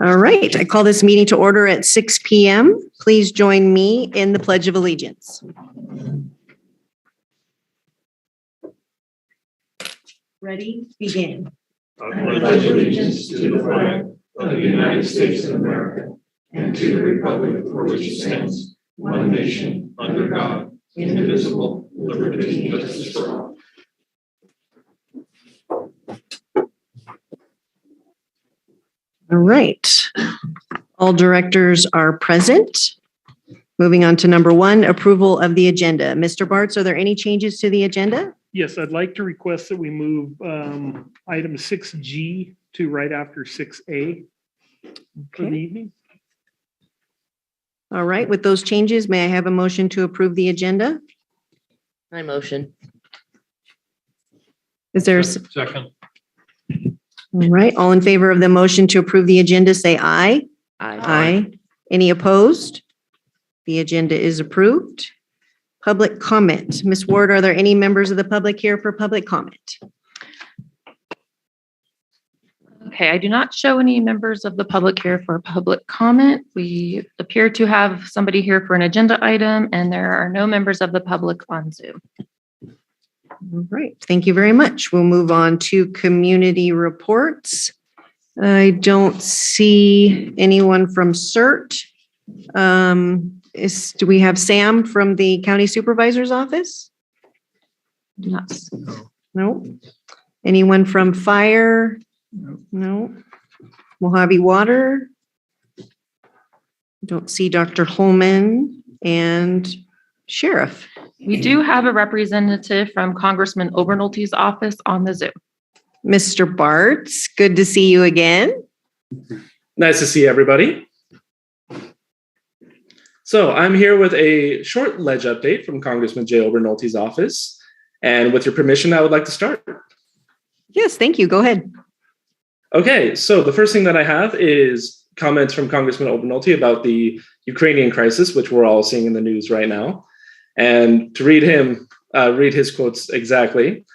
All right, I call this meeting to order at 6 p.m. Please join me in the Pledge of Allegiance. Ready? Begin. I pledge allegiance to the flag of the United States of America and to the republic for which it stands, one nation, under God, indivisible, with liberty and justice for all. All right. All directors are present. Moving on to number 1, approval of the agenda. Mr. Bartz, are there any changes to the agenda? Yes, I'd like to request that we move item 6G to right after 6A for the evening. All right, with those changes, may I have a motion to approve the agenda? I motion. Is there? Second. All right, all in favor of the motion to approve the agenda, say aye. Aye. Any opposed? The agenda is approved. Public comment. Ms. Ward, are there any members of the public here for public comment? Okay, I do not show any members of the public here for public comment. We appear to have somebody here for an agenda item, and there are no members of the public on Zoom. All right, thank you very much. We'll move on to community reports. I don't see anyone from CERT. Do we have Sam from the county supervisor's office? Yes. No. Anyone from fire? No. Mojave Water? Don't see Dr. Holman and Sheriff. We do have a representative from Congressman Overnolty's office on the Zoom. Mr. Bartz, good to see you again. Nice to see everybody. So I'm here with a short ledge update from Congressman Jay Overnolty's office. And with your permission, I would like to start. Yes, thank you. Go ahead. Okay, so the first thing that I have is comments from Congressman Overnolty about the Ukrainian crisis, which we're all seeing in the news right now. And to read his quotes exactly,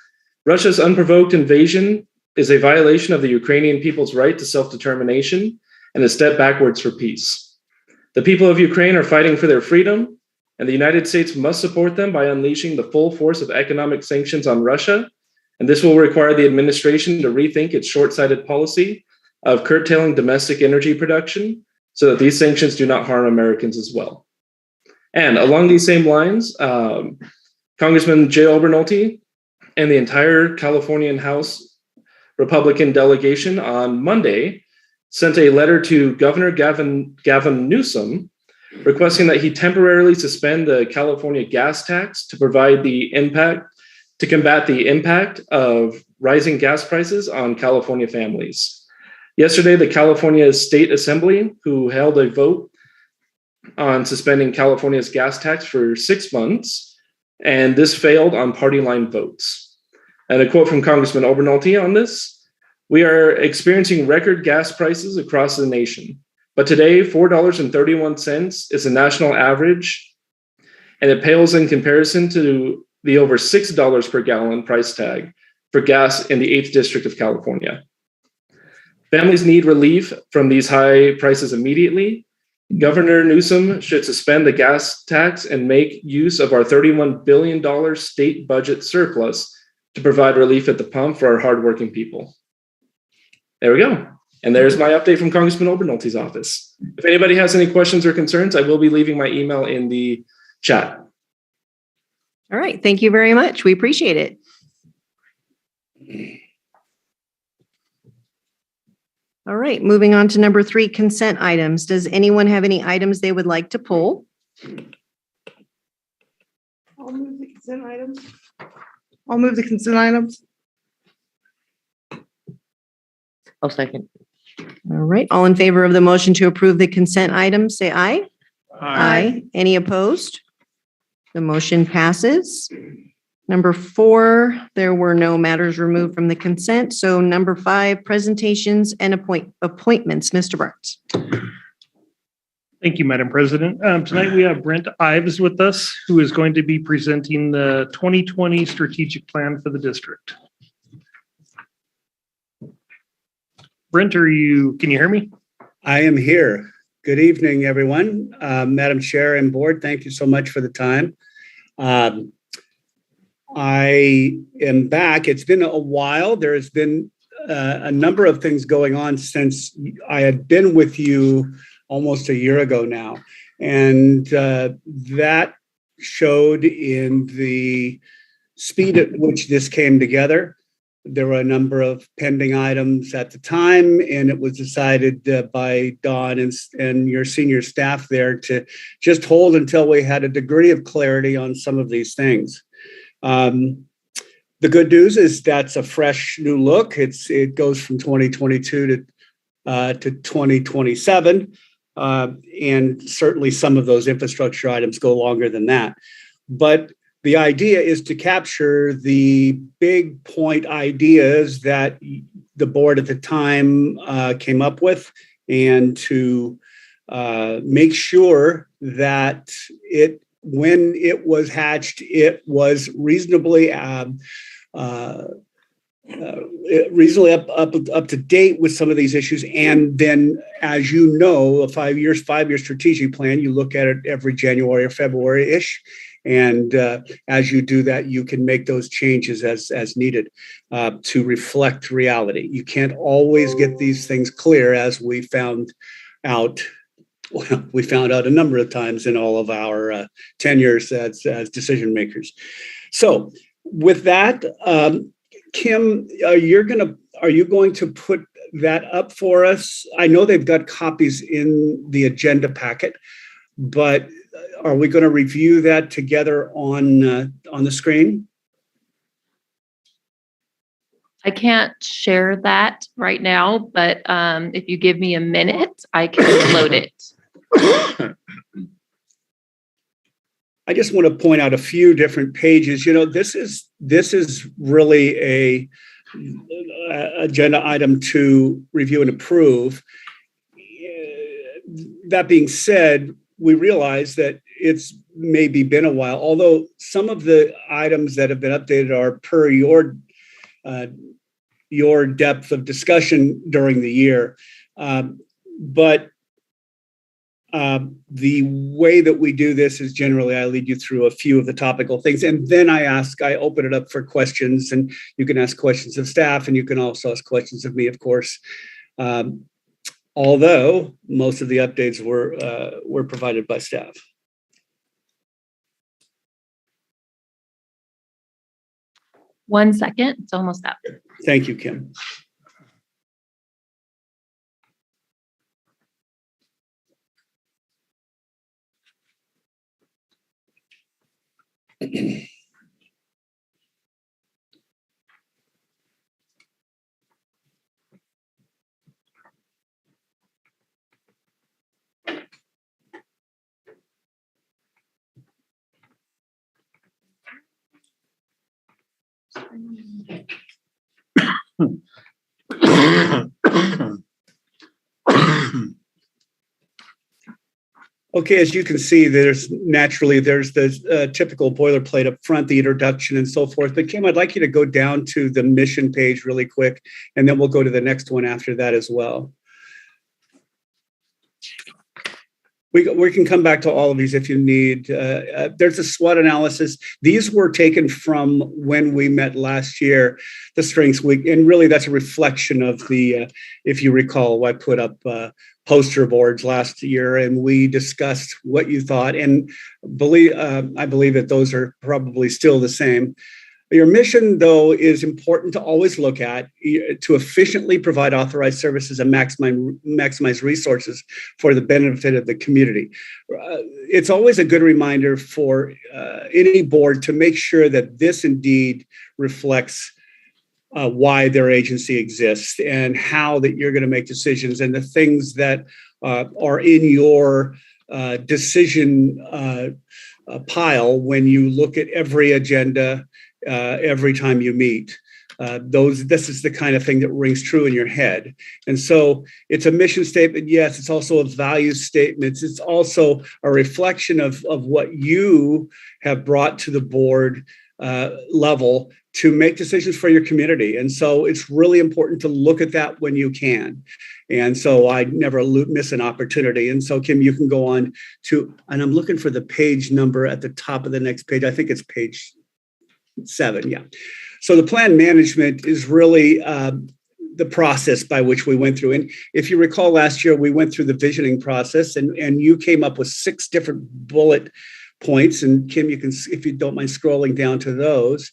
Russia's unprovoked invasion is a violation of the Ukrainian people's right to self-determination and a step backwards for peace. The people of Ukraine are fighting for their freedom, and the United States must support them by unleashing the full force of economic sanctions on Russia. And this will require the administration to rethink its short-sighted policy of curtailing domestic energy production so that these sanctions do not harm Americans as well. And along these same lines, Congressman Jay Overnolty and the entire Californian House Republican delegation on Monday sent a letter to Governor Gavin Newsom requesting that he temporarily suspend the California gas tax to combat the impact of rising gas prices on California families. Yesterday, the California State Assembly, who held a vote on suspending California's gas tax for 6 months, and this failed on party line votes. And a quote from Congressman Overnolty on this: "We are experiencing record gas prices across the nation, but today $4.31 is a national average, and it pales in comparison to the over $6 per gallon price tag for gas in the 8th District of California. Families need relief from these high prices immediately. Governor Newsom should suspend the gas tax and make use of our $31 billion state budget surplus to provide relief at the pump for our hardworking people." There we go. And there's my update from Congressman Overnolty's office. If anybody has any questions or concerns, I will be leaving my email in the chat. All right, thank you very much. We appreciate it. All right, moving on to number 3, consent items. Does anyone have any items they would like to pull? I'll move the consent items. I'll second. All right, all in favor of the motion to approve the consent items, say aye. Aye. Any opposed? The motion passes. Number 4, there were no matters removed from the consent. So number 5, presentations and appointments. Mr. Bartz. Thank you, Madam President. Tonight we have Brent Ives with us, who is going to be presenting the 2020 strategic plan for the district. Brent, can you hear me? I am here. Good evening, everyone. Madam Chair and Board, thank you so much for the time. I am back. It's been a while. There has been a number of things going on since I had been with you almost a year ago now. And that showed in the speed at which this came together. There were a number of pending items at the time, and it was decided by Dawn and your senior staff there to just hold until we had a degree of clarity on some of these things. The good news is that's a fresh new look. It goes from 2022 to 2027, and certainly some of those infrastructure items go longer than that. But the idea is to capture the big point ideas that the board at the time came up with, and to make sure that when it was hatched, it was reasonably up to date with some of these issues. And then, as you know, a five-year strategic plan, you look at it every January or February-ish. And as you do that, you can make those changes as needed to reflect reality. You can't always get these things clear, as we found out. Well, we found out a number of times in all of our tenures as decision makers. So, with that, Kim, are you going to put that up for us? I know they've got copies in the agenda packet, but are we going to review that together on the screen? I can't share that right now, but if you give me a minute, I can load it. I just want to point out a few different pages. You know, this is really a agenda item to review and approve. That being said, we realize that it's maybe been a while, although some of the items that have been updated are per your depth of discussion during the year. But the way that we do this is generally I lead you through a few of the topical things, and then I open it up for questions, and you can ask questions of staff, and you can also ask questions of me, of course. Although most of the updates were provided by staff. One second, it's almost up. Thank you, Kim. Okay, as you can see, there's the typical boilerplate up front, the introduction and so forth. But Kim, I'd like you to go down to the mission page really quick, and then we'll go to the next one after that as well. We can come back to all of these if you need. There's a SWOT analysis. These were taken from when we met last year, the Strengths Week, and really that's a reflection of the, if you recall, I put up poster boards last year, and we discussed what you thought, and I believe that those are probably still the same. Your mission, though, is important to always look at to efficiently provide authorized services and maximize resources for the benefit of the community. It's always a good reminder for any board to make sure that this indeed reflects why their agency exists and how that you're going to make decisions, and the things that are in your decision pile when you look at every agenda every time you meet. This is the kind of thing that rings true in your head. And so it's a mission statement. Yes, it's also a value statement. It's also a reflection of what you have brought to the board level to make decisions for your community. And so it's really important to look at that when you can. And so I never miss an opportunity. And so, Kim, you can go on to, and I'm looking for the page number at the top of the next page. I think it's page 7. Yeah. So the plan management is really the process by which we went through. And if you recall last year, we went through the visioning process and you came up with 6 different bullet points. And Kim, you can, if you don't mind scrolling down to those.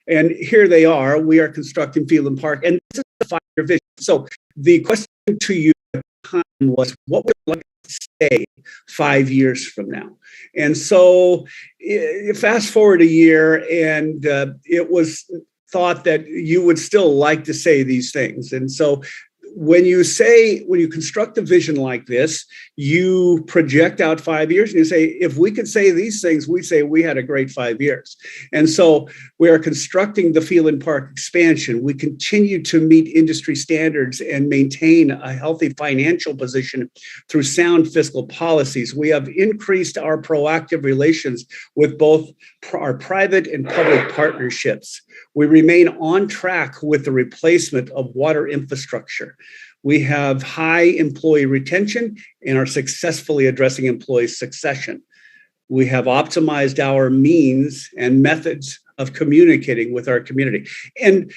And here they are. We are constructing Field and Park. And this is a 5-year vision. So the question to you at the time was, what would you like to say 5 years from now? And so fast forward a year, and it was thought that you would still like to say these things. And so when you construct a vision like this, you project out 5 years and you say, if we could say these things, we say we had a great 5 years. And so we are constructing the Field and Park expansion. We continue to meet industry standards and maintain a healthy financial position through sound fiscal policies. We have increased our proactive relations with both our private and public partnerships. We remain on track with the replacement of water infrastructure. We have high employee retention and are successfully addressing employee succession. We have optimized our means and methods of communicating with our community. And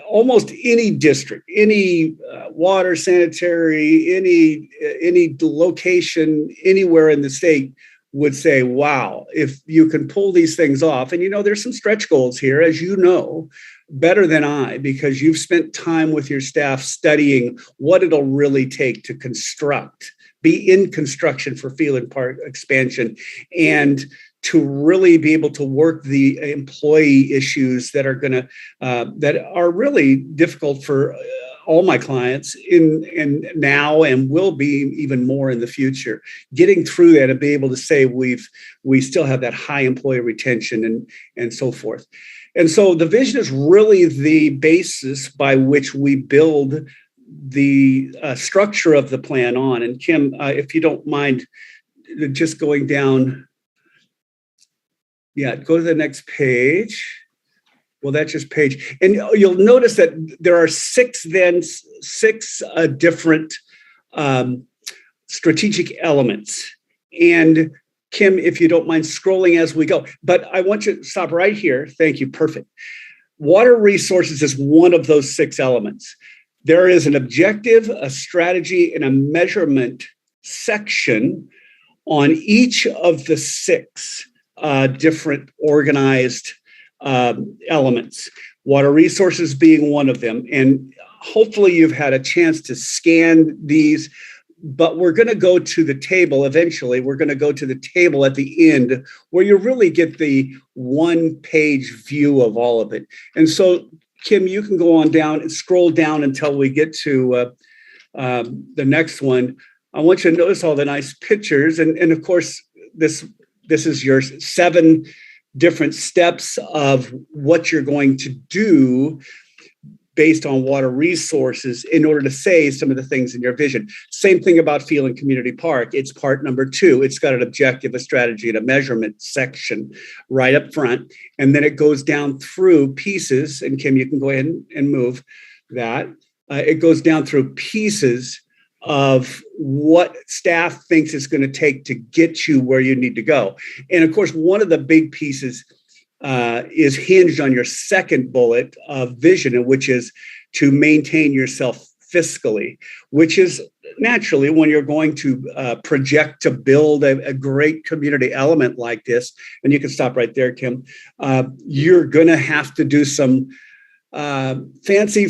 almost any district, any water, sanitary, any location, anywhere in the state would say, wow, if you can pull these things off. And, there's some stretch goals here, as you know, better than I, because you've spent time with your staff studying what it'll really take to be in construction for Field and Park expansion, and to really be able to work the employee issues that are really difficult for all my clients in now and will be even more in the future. Getting through that and be able to say we still have that high employee retention and so forth. And so the vision is really the basis by which we build the structure of the plan on. And Kim, if you don't mind just going down. Yeah, go to the next page. Well, that's just page. And you'll notice that there are six different strategic elements. And Kim, if you don't mind scrolling as we go, but I want you to stop right here. Thank you. Perfect. Water resources is one of those 6 elements. There is an objective, a strategy, and a measurement section on each of the 6 different organized elements, water resources being one of them. And hopefully you've had a chance to scan these, but we're going to go to the table eventually. We're going to go to the table at the end where you really get the one-page view of all of it. And so, Kim, you can go on down and scroll down until we get to the next one. I want you to notice all the nice pictures. And of course, this is your 7 different steps of what you're going to do based on water resources in order to say some of the things in your vision. Same thing about Field and Community Park. It's part number 2. It's got an objective, a strategy, and a measurement section right up front. And then it goes down through pieces. And Kim, you can go ahead and move that. It goes down through pieces of what staff thinks it's going to take to get you where you need to go. And of course, one of the big pieces is hinged on your second bullet of vision, which is to maintain yourself fiscally, which is naturally when you're going to project to build a great community element like this. And you can stop right there, Kim. You're going to have to do some fancy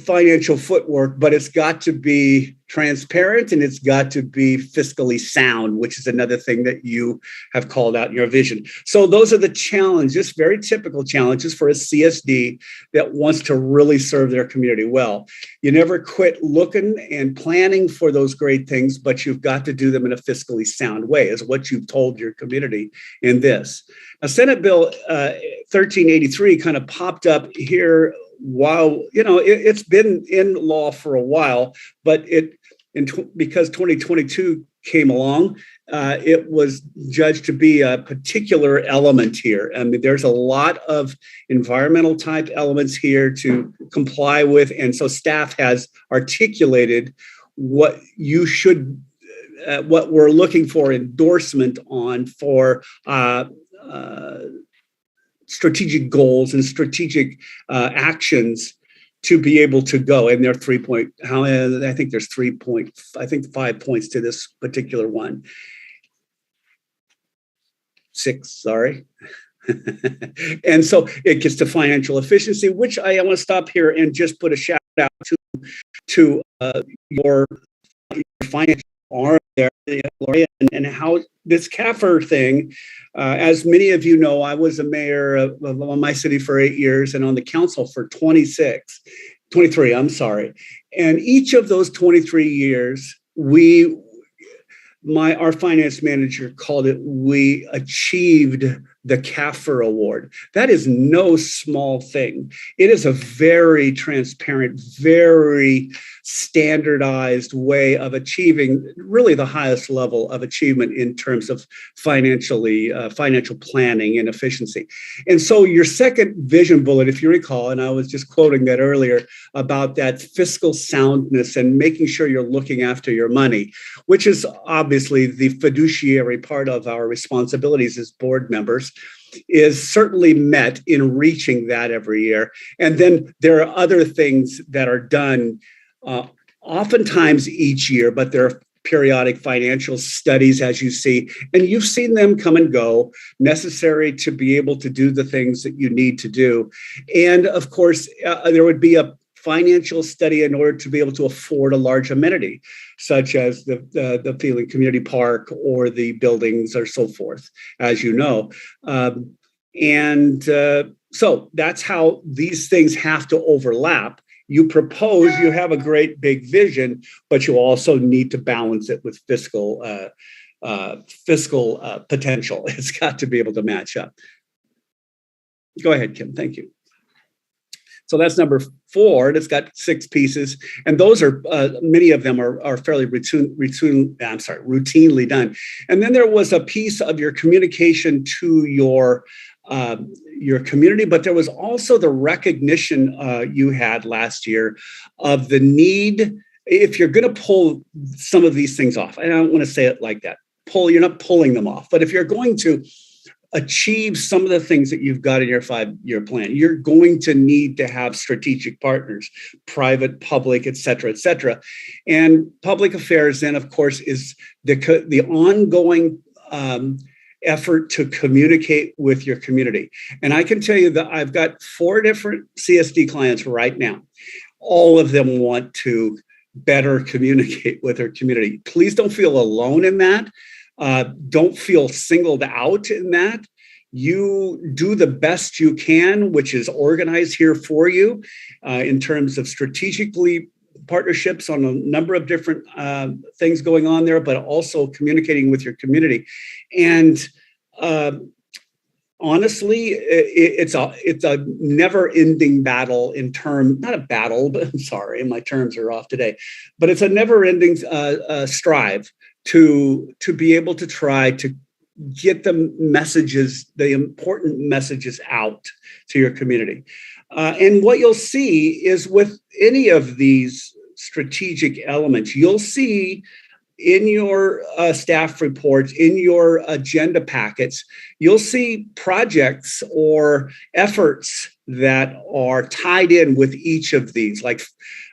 financial footwork, but it's got to be transparent and it's got to be fiscally sound, which is another thing that you have called out in your vision. So those are the challenges, very typical challenges for a CSD that wants to really serve their community well. You never quit looking and planning for those great things, but you've got to do them in a fiscally sound way, is what you've told your community in this. Now, Senate Bill 1383 kind of popped up here while, it's been in law for a while, but because 2022 came along, it was judged to be a particular element here. I mean, there's a lot of environmental type elements here to comply with. And so staff has articulated what you should, what we're looking for endorsement on for strategic goals and strategic actions to be able to go. And there are 3 point, I think there's 5 points to this particular one. 6, sorry. And so it gets to financial efficiency, which I want to stop here and just put a shout out to your financial arm there, Gloria, and how this CAFR thing, as many of you know, I was a mayor of my city for 8 years and on the council for 23, I'm sorry. And each of those 23 years, our finance manager called it, we achieved the CAFR award. That is no small thing. It is a very transparent, very standardized way of achieving really the highest level of achievement in terms of financial planning and efficiency. And so your second vision bullet, if you recall, and I was just quoting that earlier about that fiscal soundness and making sure you're looking after your money, which is obviously the fiduciary part of our responsibilities as board members, is certainly met in reaching that every year. And then there are other things that are done oftentimes each year, but there are periodic financial studies, as you see, and you've seen them come and go, necessary to be able to do the things that you need to do. And of course, there would be a financial study in order to be able to afford a large amenity, such as the Feeling Community Park or the buildings or so forth, as you know. So that's how these things have to overlap. You propose, you have a great big vision, but you also need to balance it with fiscal potential. It's got to be able to match up. Go ahead, Kim. Thank you. So that's number 4. It's got 6 pieces, and those are many of them are fairly routinely done. And then there was a piece of your communication to your community, but there was also the recognition you had last year of the need, if you're going to pull some of these things off. I don't want to say it like that. You're not pulling them off, but if you're going to achieve some of the things that you've got in your 5-year plan, you're going to need to have strategic partners, private, public, et cetera, et cetera. And public affairs then, of course, is the ongoing effort to communicate with your community. And I can tell you that I've got 4 different CSD clients right now. All of them want to better communicate with their community. Please don't feel alone in that. Don't feel singled out in that. You do the best you can, which is organized here for you in terms of strategically partnerships on a number of different things going on there, but also communicating with your community. And honestly, it's a never-ending battle not a battle, but I'm sorry, my terms are off today, but it's a never-ending strive to be able to try to get the important messages out to your community. And what you'll see is with any of these strategic elements, you'll see in your staff reports, in your agenda packets, you'll see projects or efforts that are tied in with each of these, like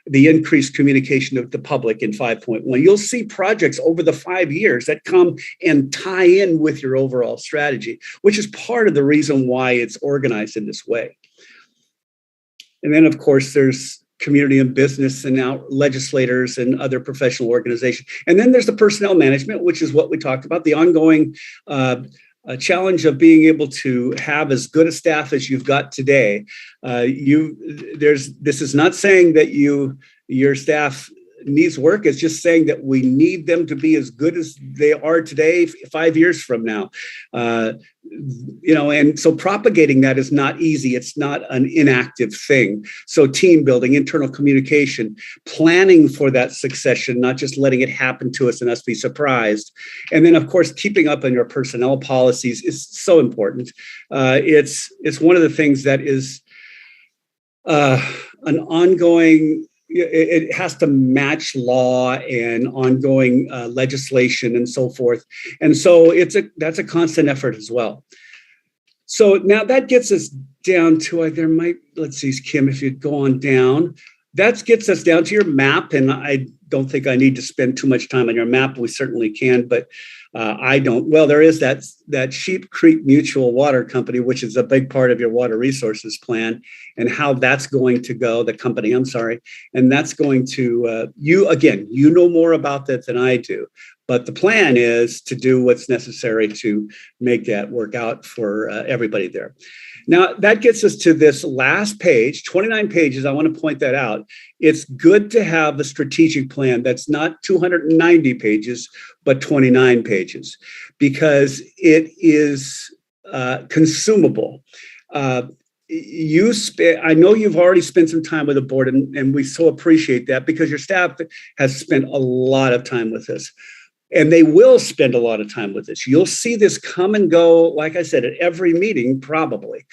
the increased communication of the public in 5.1. You'll see projects over the 5 years that come and tie in with your overall strategy, which is part of the reason why it's organized in this way. And then, of course, there's community and business and now legislators and other professional organizations. And then there's the personnel management, which is what we talked about, the ongoing challenge of being able to have as good a staff as you've got today. This is not saying that your staff needs work. It's just saying that we need them to be as good as they are today 5 years from now. And so propagating that is not easy. It's not an inactive thing. So team building, internal communication, planning for that succession, not just letting it happen to us and us be surprised. And then, of course, keeping up on your personnel policies is so important. It's one of the things that is an ongoing it has to match law and ongoing legislation and so forth. And so that's a constant effort as well. So now that gets us down to, let's see, Kim, if you'd go on down, that gets us down to your map. And I don't think I need to spend too much time on your map. We certainly can, but I don't. Well, there is that Sheep Creek Mutual Water Company, which is a big part of your water resources plan, and how that's going to go, the company, I'm sorry. And that's going to, you know more about that than I do. But the plan is to do what's necessary to make that work out for everybody there. Now, that gets us to this last page, 29 pages. I want to point that out. It's good to have a strategic plan that's not 290 pages, but 29 pages, because it is consumable. I know you've already spent some time with the board, and we so appreciate that, because your staff has spent a lot of time with this. And they will spend a lot of time with this. You'll see this come and go, like I said, at every meeting, probably,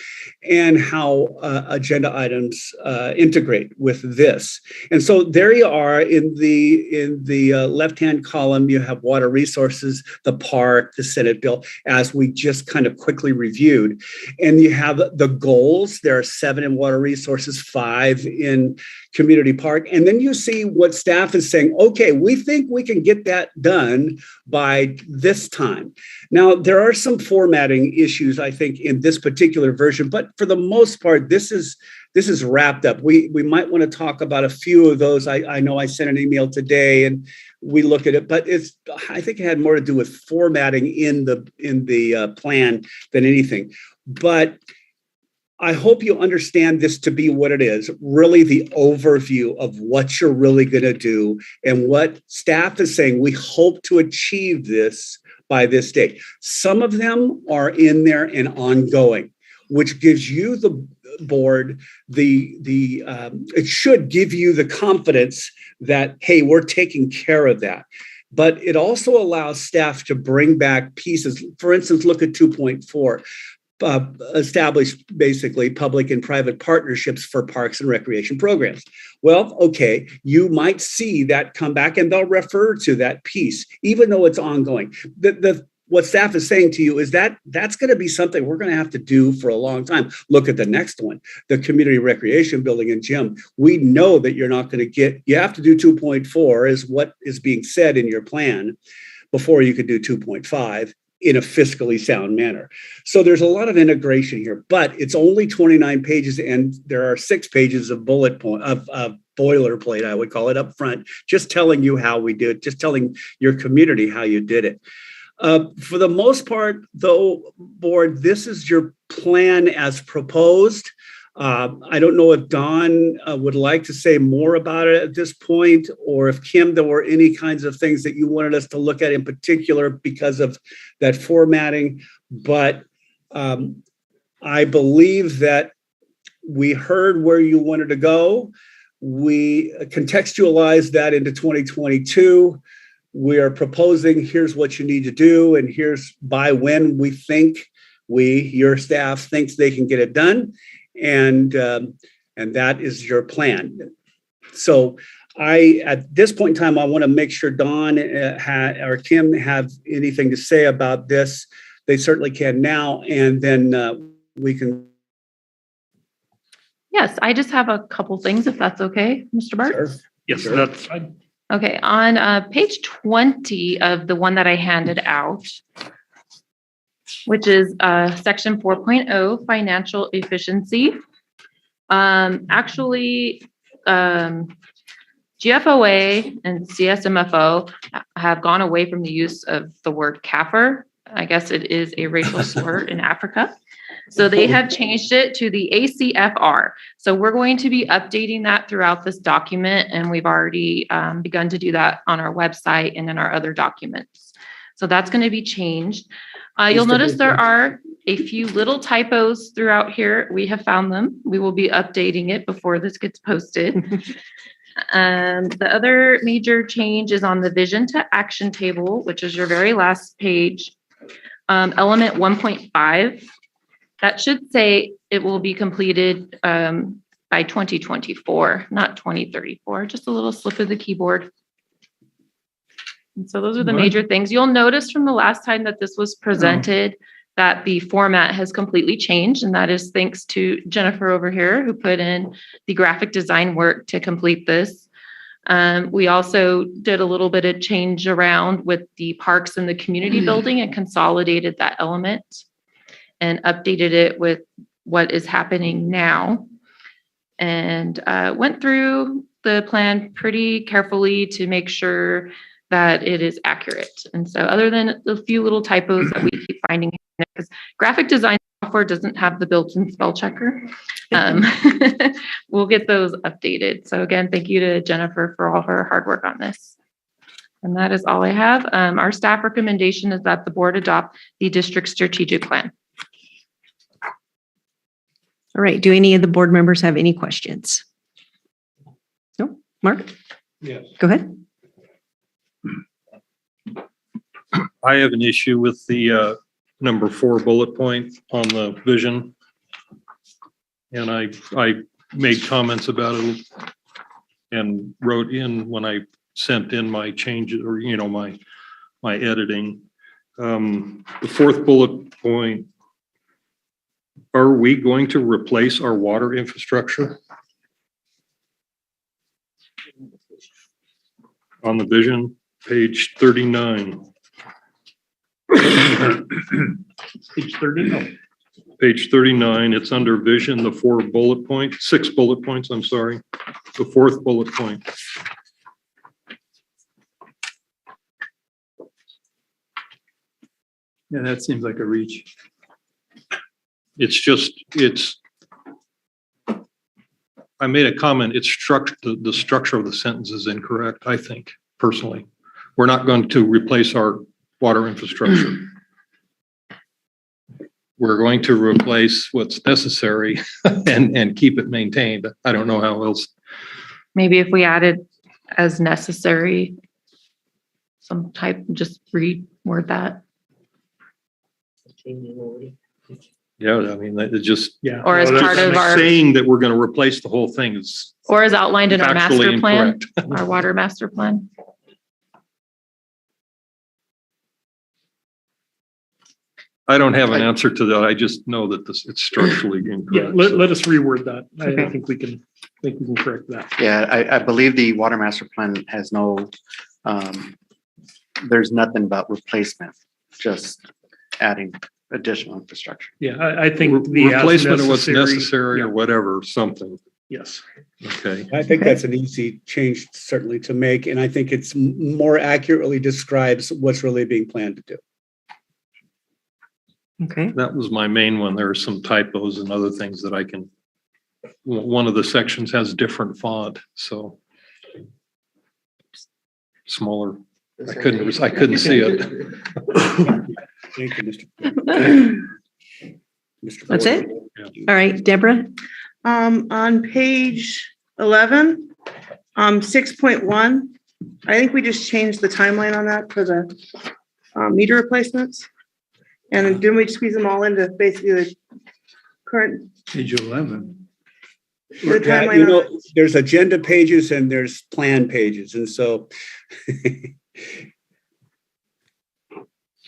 and how agenda items integrate with this. And so there you are in the left-hand column. You have water resources, the park, the Senate bill, as we just kind of quickly reviewed. And you have the goals. There are 7 in water resources, 5 in community park. And then you see what staff is saying, okay, we think we can get that done by this time. Now, there are some formatting issues, I think, in this particular version, but for the most part, this is wrapped up. We might want to talk about a few of those. I know I sent an email today and we look at it, but I think it had more to do with formatting in the plan than anything. But I hope you understand this to be what it is, really the overview of what you're really going to do and what staff is saying. We hope to achieve this by this date. Some of them are in there and ongoing, which gives you, the board, it should give you the confidence that, hey, we're taking care of that. But it also allows staff to bring back pieces. For instance, look at 2.4. Establish basically public and private partnerships for parks and recreation programs. Well, okay, you might see that come back and they'll refer to that piece, even though it's ongoing. What staff is saying to you is that that's going to be something we're going to have to do for a long time. Look at the next one, the community recreation building and gym. We know that you're not going to you have to do 2.4 is what is being said in your plan before you could do 2.5. In a fiscally sound manner. So there's a lot of integration here, but it's only 29 pages and there are 6 pages of bullet point of boilerplate, I would call it, up front, just telling you how we did it, just telling your community how you did it. For the most part, though, board, this is your plan as proposed. I don't know if Don would like to say more about it at this point, or if Kim, there were any kinds of things that you wanted us to look at in particular because of that formatting. But I believe that we heard where you wanted to go. We contextualized that into 2022. We are proposing, here's what you need to do, and here's by when we think your staff thinks they can get it done. And that is your plan. So at this point in time, I want to make sure Don or Kim have anything to say about this. They certainly can now, and then we can. Yes, I just have a couple things, if that's okay, Mr. Bart. Sure. Yes, Sure. that's fine. Okay, on page 20 of the one that I handed out, which is section 4.0, financial efficiency. Actually, GFOA and CSMFO have gone away from the use of the word kafir. I guess it is a racial slur in Africa. So they have changed it to the ACFR. So we're going to be updating that throughout this document, and we've already begun to do that on our website and in our other documents. So that's going to be changed. You'll notice there are a few little typos throughout here. We have found them. We will be updating it before this gets posted. The other major change is on the vision to action table, which is your very last page, element 1.5. That should say it will be completed by 2024, not 2034, just a little slip of the keyboard. And so those are the major things. You'll notice from the last time that this was presented that the format has completely changed. And that is thanks to Jennifer over here, who put in the graphic design work to complete this. We also did a little bit of change around with the parks and the community building and consolidated that element and updated it with what is happening now. And went through the plan pretty carefully to make sure that it is accurate. And so other than the few little typos that we keep finding, because graphic design software doesn't have the built-in spell checker, we'll get those updated. So again, thank you to Jennifer for all her hard work on this. And that is all I have. Our staff recommendation is that the board adopt the district strategic plan. All right. Do any of the board members have any questions? No? Mark? Yes. Go ahead. I have an issue with the number 4 bullet point on the vision. And I made comments about it and wrote in when I sent in my changes or, my editing. The 4th bullet point, are we going to replace our water infrastructure? On the vision, page 39. Page 30. No. Page 39, it's under vision, the 6 bullet points, I'm sorry. The 4th bullet point. Yeah, that seems like a reach. I made a comment, the structure of the sentence is incorrect, I think, personally. We're not going to replace our water infrastructure. We're going to replace what's necessary and keep it maintained. I don't know how else. Maybe if we added as necessary, some type, just reword that. Yeah, I mean, it just. Yeah. Or as part of our, saying that we're going to replace the whole thing is. or as outlined in our master factually plan, incorrect. our water master plan. I don't have an answer to that. I just know that it's structurally incorrect. Yeah, let us reword that. Okay. I think we can correct that. Yeah, I believe the water master plan has no, there's nothing about replacement, just adding additional infrastructure. Yeah, I think the replacement of what's necessary necessary yeah. or whatever, something. Yes. Okay. I think that's an easy change certainly to make, and I think it's more accurately describes what's really being planned to do. Okay. That was my main one. There are some typos and other things that I can, one of the sections has different font, so smaller. I couldn't see it. Thank you, Mr. That's it? Yeah. All right, Deborah? On page 11, 6.1, I think we just changed the timeline on that for the meter replacements. And then didn't we squeeze them all into basically the current? Page 11. The timeline on it? There's agenda pages and there's plan pages, and so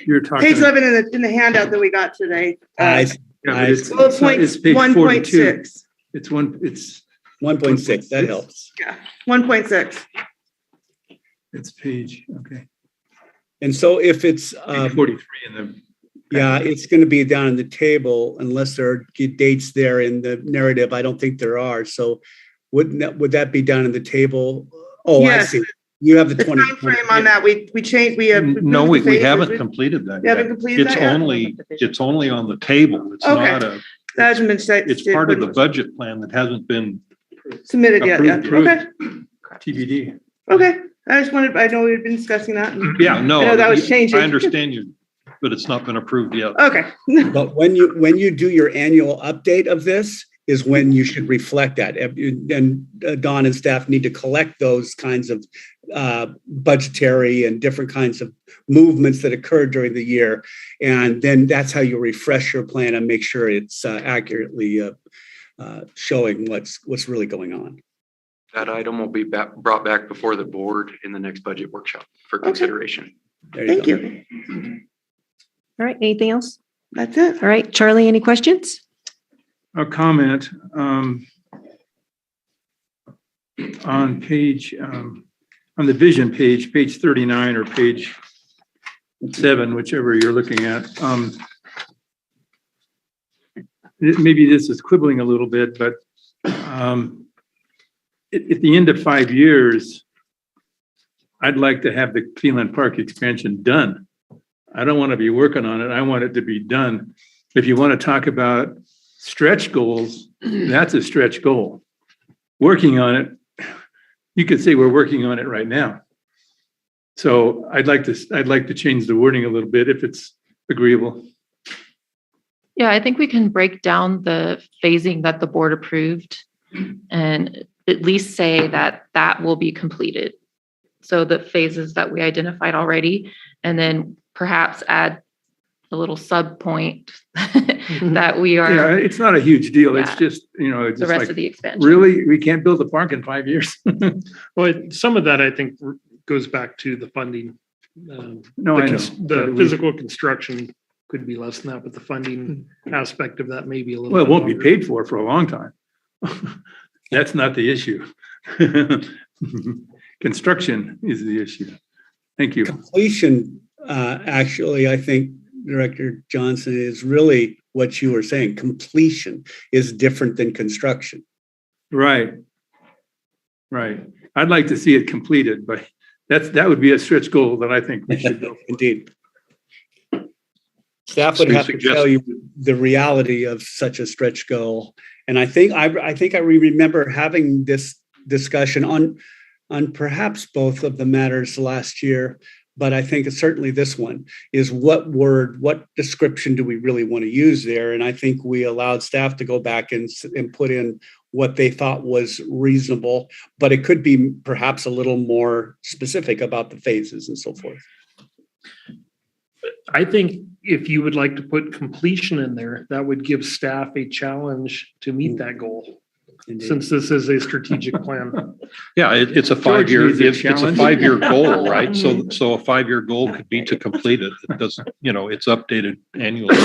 You're talking. Page 11 in the handout that we got today. Yeah, but it's page 1.6. 42. It's 1.6. That helps. Yeah, 1.6. It's page, okay. And so if it's Page 43 in the. yeah, it's going to be down in the table unless there are dates there in the narrative. I don't think there are. So would that be down in the table? Oh, Yes. I see. You have the The 20. time frame on that, we changed, we have. No, we moved the phases. haven't completed that We haven't yet. completed It's that yet? only on the table. It's Okay. not That hasn't been set. it's part of the budget plan that hasn't been. Submitted yet, yeah. approved. Okay, TBD. okay. I know we've been discussing that. Yeah, no. I know that was changing. I understand you, but it's not been approved yet. Okay. But when you do your annual update of this is when you should reflect that. And Don and staff need to collect those kinds of budgetary and different kinds of movements that occurred during the year. And then that's how you refresh your plan and make sure it's accurately showing what's really going on. That item will be brought back before the board in the next budget workshop for consideration. There Thank go. you. All right, anything else? That's it. All right, Charlie, any questions? A comment on page, on the vision page, page 39 or page 7, whichever you're looking at. Maybe this is quibbling a little bit, but at the end of 5 years, I'd like to have the Cleveland Park expansion done. I don't want to be working on it. I want it to be done. If you want to talk about stretch goals, that's a stretch goal. Working on it, you could say we're working on it right now. So I'd like to change the wording a little bit if it's agreeable. Yeah, I think we can break down the phasing that the board approved and at least say that that will be completed. So the phases that we identified already, and then perhaps add a little sub point that we Yeah, are it's not a huge deal. It's Yeah. just, it's the just rest like, of the expansion. really, we can't build a park in 5 years? Well, some of that I think goes back to the funding. No, I know. The physical construction could be less than that, but the funding aspect of that may be a little. Well, it bit won't be longer. paid for a long time. That's not the issue. Construction is the issue. Thank you. Completion, actually, I think Director Johnson is really what you were saying. Completion is different than construction. Right. Right. I'd like to see it completed, but that would be a stretch goal that I think we should go. Indeed. Staff would So you have to suggest- tell you the reality of such a stretch goal. And I think I remember having this discussion on perhaps both of the matters last year, but I think certainly this one is what description do we really want to use there? And I think we allowed staff to go back and put in what they thought was reasonable, but it could be perhaps a little more specific about the phases and so forth. I think if you would like to put completion in there, that would give staff a challenge to meet that goal. Indeed. Since this is a strategic plan. Yeah, it's a 5-year, needs a it's a challenge. 5-year goal, right? So a 5-year goal could be to complete it. It doesn't, it's updated annually.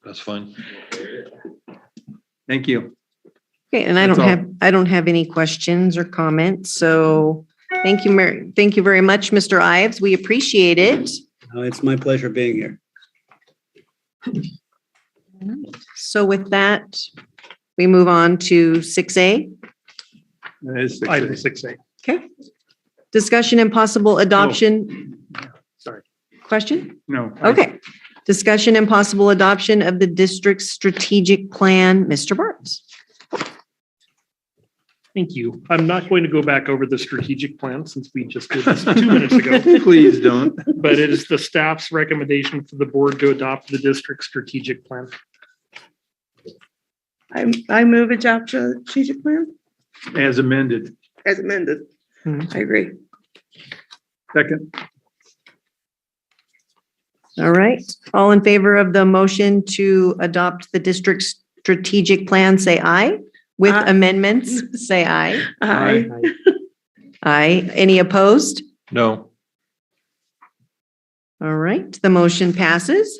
That's fine. Thank you. Okay, and I That's don't have any questions or comments. So thank you, Mary. Thank you very much, Mr. Ives. We appreciate it. It's my pleasure being here. So with that, we move on to 6A. That is Item 6A. 6A. Okay. Discussion and possible adoption. Sorry. Question? No. Okay. Discussion and possible adoption of the district's strategic plan. Mr. Barnes. Thank you. I'm not going to go back over the strategic plan since we just did this 2 minutes ago. Please don't. But it is the staff's recommendation for the board to adopt the district strategic plan. I move adopt a strategic plan As amended. as amended. Mhm. I agree. Second. All right. All in favor of the motion to adopt the district's strategic plan, say aye. With Aye. amendments, say aye. Aye. Aye. Any opposed? No. All right, the motion passes.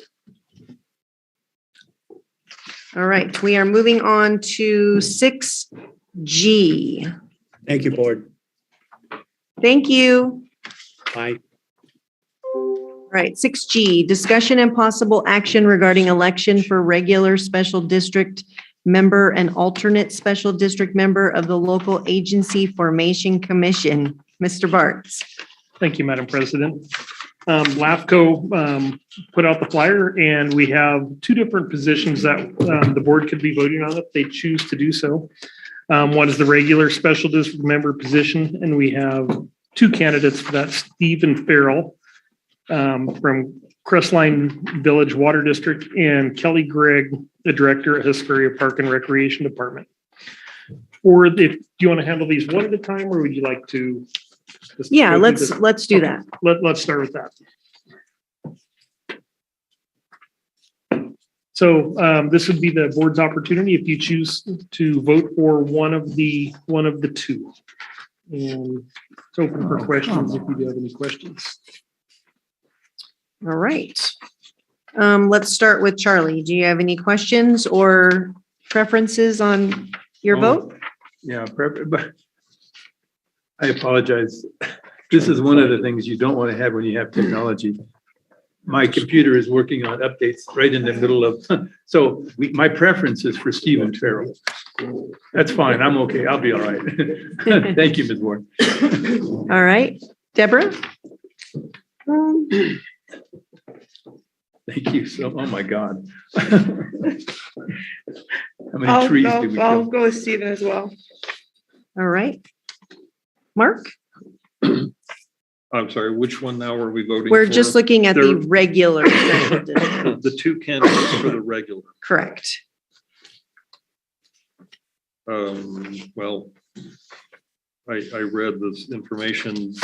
All right, we are moving on to 6G. Thank you, board. Thank you. Bye. All right, 6G, discussion and possible action regarding election for regular special district member and alternate special district member of the local agency formation commission. Mr. Bartz. Thank you, Madam President. LAFCO put out the flyer, and we have 2 different positions that the board could be voting on if they choose to do so. One is the regular special district member position, and we have 2 candidates for that, Stephen Farrell from Crestline Village Water District, and Kelly Gregg, the director at Hesperia Park and Recreation Department. Or do you want to handle these one at a time, or would you like to? just Yeah, go through let's do that. Let's start with that. So this would be the board's opportunity if you choose to vote for one of the two. And it's open for questions if you do have any questions. All right. Let's start with Charlie. Do you have any questions or preferences on your vote? Yeah, but I apologize. This is one of the things you don't want to have when you have technology. My computer is working on updates right in the middle of, so my preference is for Stephen Farrell. That's fine. I'm okay. I'll be all right. Thank you, Ms. Warren. All right. Deborah? Thank you. So, oh my God. How many trees did we I'll kill? go with Stephen as well. All right. Mark? I'm sorry, which one now are we voting? We're for? just looking at the There- regular special district. The two candidates for the regular. Correct. Well, I read this information.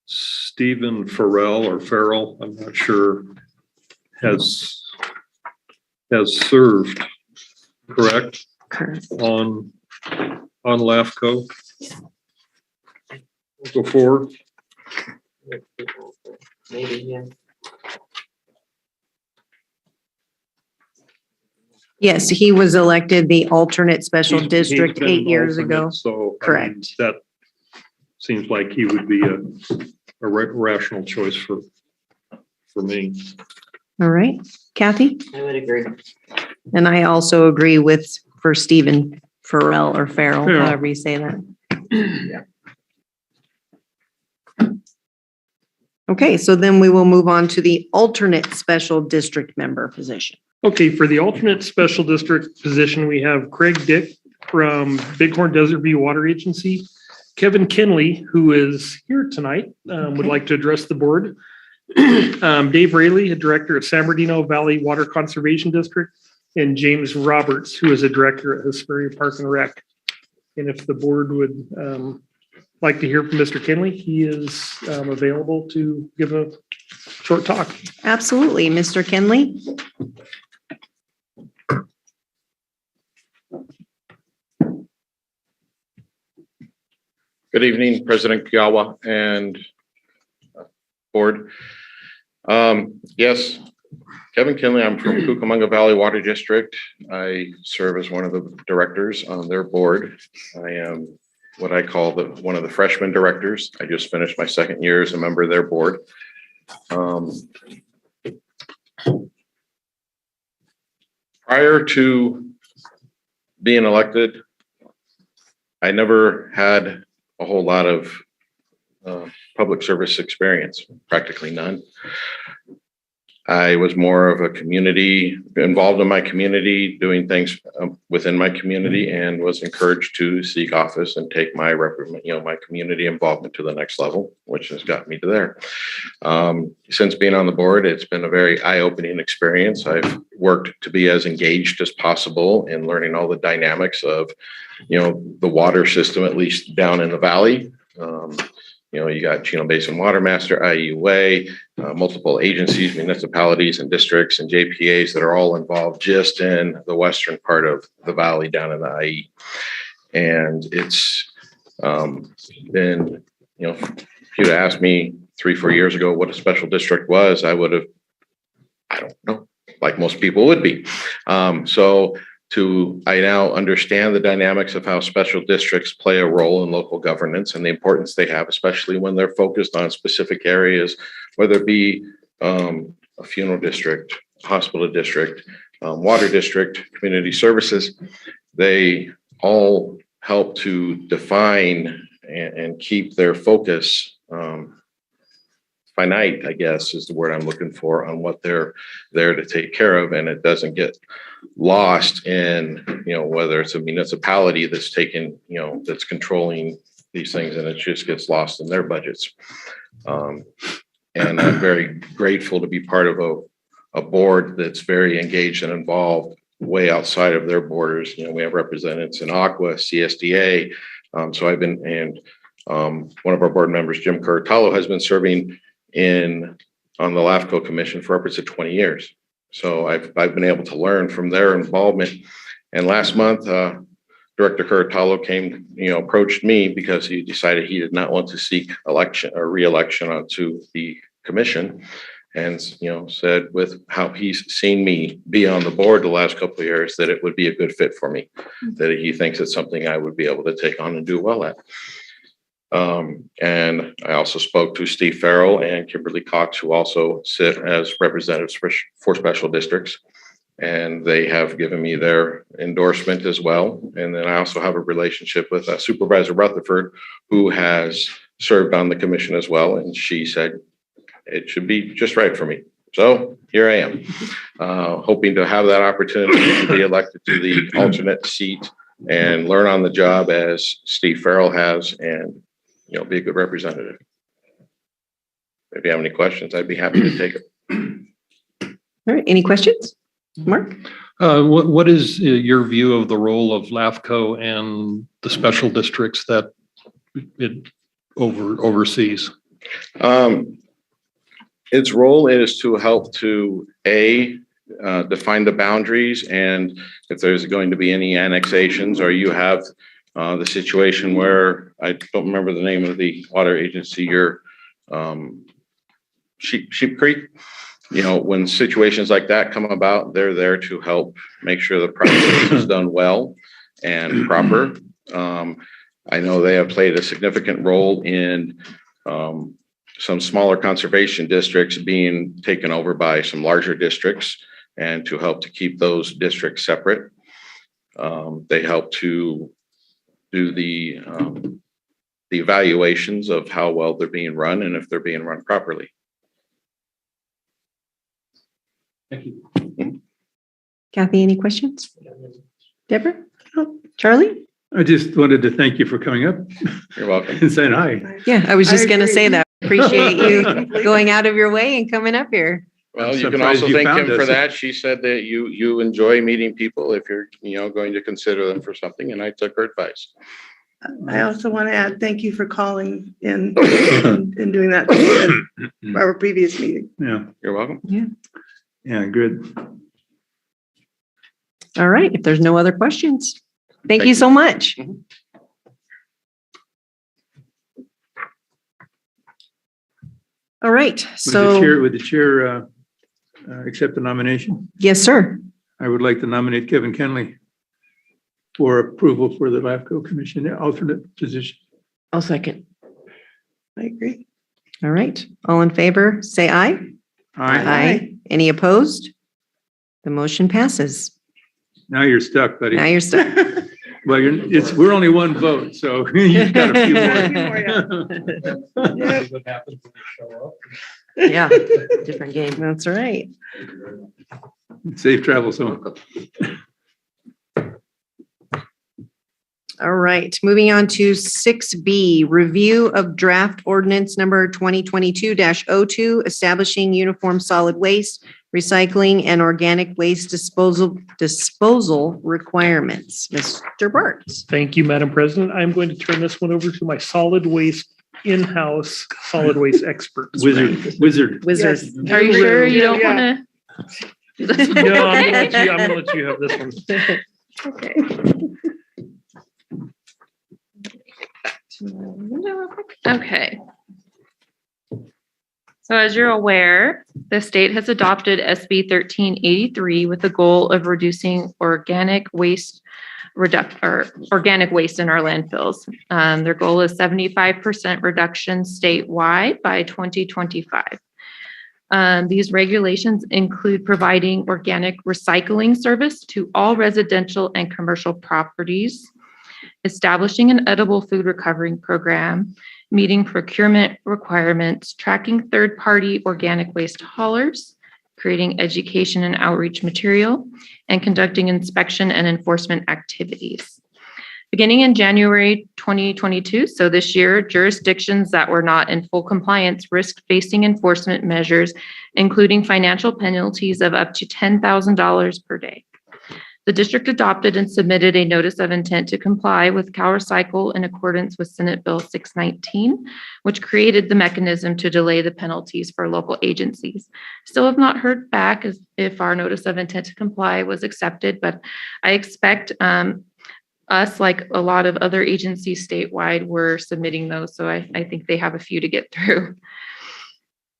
Stephen Farrell, I'm not sure, has served, correct, Correct. on LAFCO before. Maybe, yeah. Yes, he was elected the alternate special He's district been 8 an years alternate, ago. So I mean, Correct. that seems like he would be a rational choice for me. All right. Kathy? I would agree. And I also agree for Stephen Farrell or Farrell, Farrell. however you say that. Okay, so then we will move on to the alternate special district member position. Okay, for the alternate special district position, we have Craig Dick from Bighorn Desert View Water Agency. Kevin Kinley, who is here tonight, would like to address the board. Dave Rayleigh, a director at San Bernardino Valley Water Conservation District, and James Roberts, who is a director at Hesperia Park and Rec. And if the board would like to hear from Mr. Kinley, he is available to give a short talk. Absolutely. Mr. Kinley? Good evening, President Kiawa and board. Yes, Kevin Kinley, I'm from Cucamonga Valley Water District. I serve as one of the directors on their board. I am what I call one of the freshman directors. I just finished my second year as a member of their board. Prior to being elected, I never had a whole lot of public service experience, practically none. I was more of a community, involved in my community, doing things within my community, and was encouraged to seek office and take my my community involvement to the next level, which has got me to there. Since being on the board, it's been a very eye-opening experience. I've worked to be as engaged as possible in learning all the dynamics of, the water system, at least down in the valley. You got Chino Basin Water Master, IUA, multiple agencies, municipalities, and districts and JPAs that are all involved just in the western part of the valley down in the IE. And it's been, if you'd asked me 3-4 years ago what a special district was, I would have, I don't know, like most people would be. I now understand the dynamics of how special districts play a role in local governance and the importance they have, especially when they're focused on specific areas, whether it be a funeral district, hospital district, water district, community services. They all help to define and keep their focus finite, I guess, is the word I'm looking for, on what they're there to take care of. And it doesn't get lost in, whether it's a municipality that's taking, that's controlling these things, and it just gets lost in their budgets. And I'm very grateful to be part of a board that's very engaged and involved way outside of their borders. We have representatives in Aqua, CSDA. So I've been, and one of our board members, Jim Curtalo, has been serving on the LAFCO Commission for upwards of 20 years. So I've been able to learn from their involvement. And last month, Director Curatolo approached me because he decided he did not want to seek election or re-election onto the commission. And, said with how he's seen me be on the board the last couple of years, that it would be a good fit for me, that he thinks it's something I would be able to take on and do well at. And I also spoke to Steve Farrell and Kimberly Cox, who also sit as representatives for special districts. And they have given me their endorsement as well. And then I also have a relationship with Supervisor Rutherford, who has served on the commission as well. And she said, it should be just right for me. So here I am, hoping to have that opportunity to be elected to the alternate seat and learn on the job as Steve Farrell has, and be a good representative. If you have any questions, I'd be happy to take it. All right, any questions? Mark? What is your view of the role of LAFCO and the special districts that it oversees? Its role is to help to define the boundaries, and if there's going to be any annexations, or you have the situation where, I don't remember the name of the water agency, your Sheep Creek, when situations like that come about, they're there to help make sure the process is done well and proper. I know they have played a significant role in some smaller conservation districts being taken over by some larger districts, and to help to keep those districts separate. They help to do the evaluations of how well they're being run and if they're being run properly. Thank you. Kathy, any questions? Deborah? Oh, Charlie? I just wanted to thank you for coming up You're welcome. and saying hi. Yeah, I was just going to agree. say that. Appreciate you going out of your way and coming up here. Well, I'm you can surprised also you thank found him for us. that. She said that you enjoy meeting people if you're, going to consider them for something, and I took her advice. I also want to add, thank you for calling in and doing that at our previous meeting. Yeah, You're welcome. yeah, good. All right, if there's no other questions, thank you you. so much. Mhm. All right, so, Would the chair accept the nomination? yes, sir. I would like to nominate Kevin Kenley for approval for the LAFCO Commission alternate position. I'll second. I agree. All right, all in favor, say aye. Aye. Any opposed? The motion passes. Now you're stuck, buddy. Now you're stuck. Well, we're only one vote, so you've got a few more. Yeah, Different game. that's right. Safe travels home. All right, moving on to 6B, review of draft ordinance number 2022-02, establishing uniform solid waste, recycling, and organic waste disposal requirements. Mr. Bartz. Thank you, Madam President. I'm going to turn this one over to my solid waste in-house solid waste experts. Wizard. Wizard. Yes. Are you sure you don't Yeah. want to? No, I'm gonna let you have this one. Okay. Okay. So as you're aware, the state has adopted SB 1383 with the goal of reducing organic waste in our landfills. Their goal is 75% reduction statewide by 2025. These regulations include providing organic recycling service to all residential and commercial properties, establishing an edible food recovery program, meeting procurement requirements, tracking third-party organic waste haulers, creating education and outreach material, and conducting inspection and enforcement activities. Beginning in January 2022, so this year, jurisdictions that were not in full compliance risked facing enforcement measures, including financial penalties of up to $10,000 per day. The district adopted and submitted a notice of intent to comply with CalRecycle in accordance with Senate Bill 619, which created the mechanism to delay the penalties for local agencies. Still have not heard back as if our notice of intent to comply was accepted, but I expect us, like a lot of other agencies statewide, were submitting those. So I think they have a few to get through.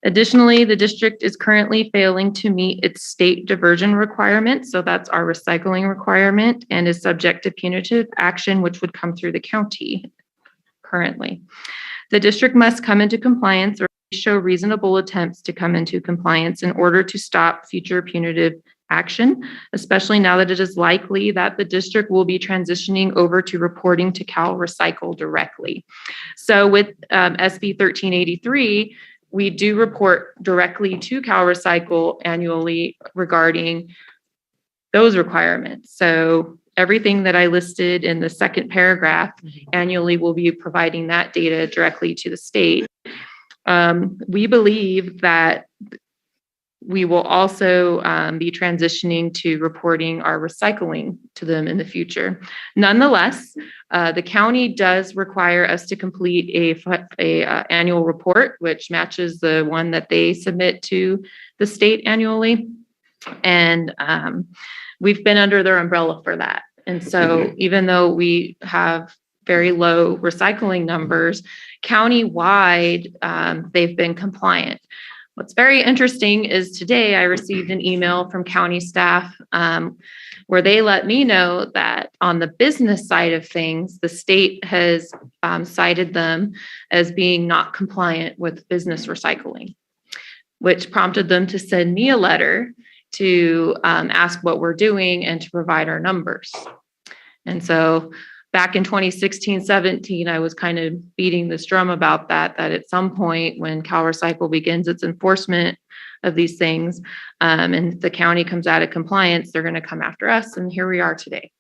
Additionally, the district is currently failing to meet its state diversion requirements. So that's our recycling requirement, and is subject to punitive action, which would come through the county currently. The district must come into compliance or show reasonable attempts to come into compliance in order to stop future punitive action, especially now that it is likely that the district will be transitioning over to reporting to CalRecycle directly. So with SB 1383, we do report directly to CalRecycle annually regarding those requirements. So everything that I listed in the second paragraph annually will be providing that data directly to the state. We believe that we will also be transitioning to reporting our recycling to them in the future. Nonetheless, the county does require us to complete a annual report, which matches the one that they submit to the state annually. And we've been under their umbrella for that. And so even though we have very low recycling numbers, countywide, they've been compliant. What's very interesting is today I received an email from county staff where they let me know that on the business side of things, the state has cited them as being not compliant with business recycling, which prompted them to send me a letter to ask what we're doing and to provide our numbers. And so back in 2016-17, I was kind of beating this drum about that at some point when CalRecycle begins its enforcement of these things and the county comes out of compliance, they're going to come after us. And here we are today.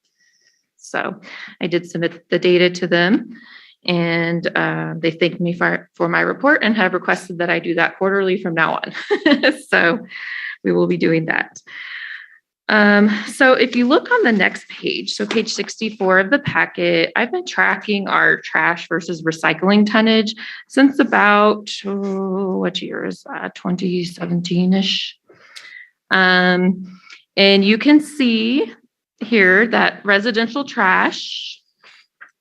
So I did submit the data to them, and they thanked me for my report and have requested that I do that quarterly from now on. So we will be doing that. So if you look on the next page, so page 64 of the packet, I've been tracking our trash versus recycling tonnage since about, what year is that? 2017-ish. And you can see here that residential trash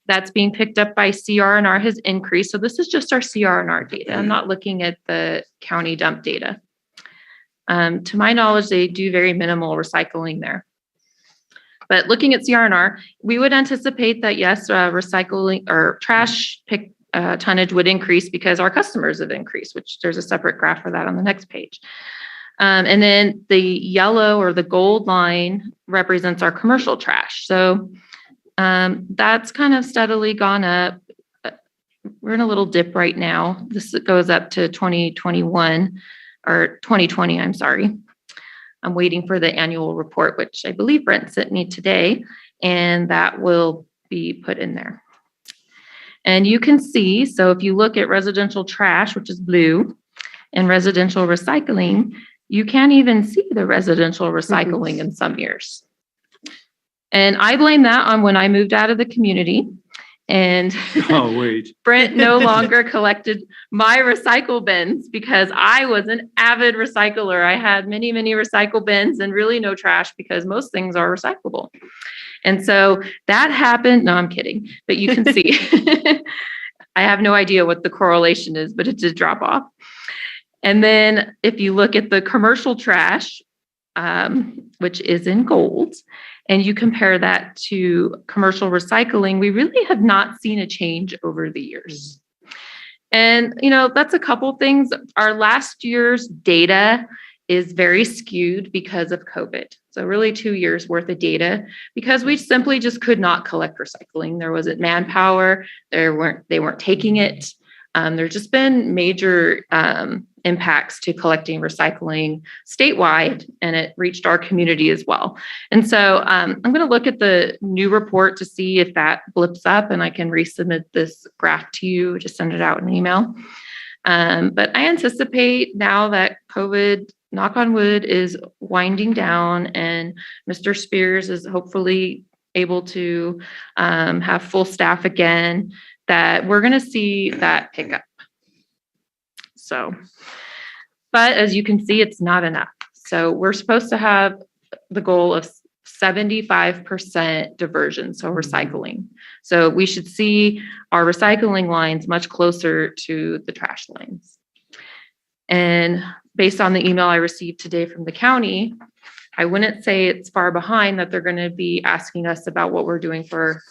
that's being picked up by CR&R has increased. So this is just our CR&R data. I'm not looking at the county dump data. To my knowledge, they do very minimal recycling there. But looking at CR&R, we would anticipate that yes, recycling or trash pick tonnage would increase because our customers have increased, which there's a separate graph for that on the next page. And then the yellow or the gold line represents our commercial trash. So that's kind of steadily gone up. We're in a little dip right now. This goes up to 2021. Or 2020, I'm sorry. I'm waiting for the annual report, which I believe Brent sent me today, and that will be put in there. And you can see, so if you look at residential trash, which is blue, and residential recycling, you can't even see the residential recycling in some years. And I blame that on when I moved out of the community. And Oh, wait. Brent no longer collected my recycle bins because I was an avid recycler. I had many, many recycle bins and really no trash because most things are recyclable. And so that happened. No, I'm kidding. But you can see, I have no idea what the correlation is, but it did drop off. And then if you look at the commercial trash, which is in gold, and you compare that to commercial recycling, we really have not seen a change over the years. And, that's a couple things. Our last year's data is very skewed because of COVID. So really 2 years worth of data because we simply just could not collect recycling. There wasn't manpower. They weren't taking it. There's just been major impacts to collecting recycling statewide, and it reached our community as well. And so I'm going to look at the new report to see if that blips up, and I can resubmit this graph to you, just send it out in an email. But I anticipate now that COVID, knock on wood, is winding down, and Mr. Spears is hopefully able to have full staff again, that we're going to see that pick up. So, but as you can see, it's not enough. So we're supposed to have the goal of 75% diversion, so recycling. So we should see our recycling lines much closer to the trash lines. And based on the email I received today from the county, I wouldn't say it's far behind that they're going to be asking us about what we're doing for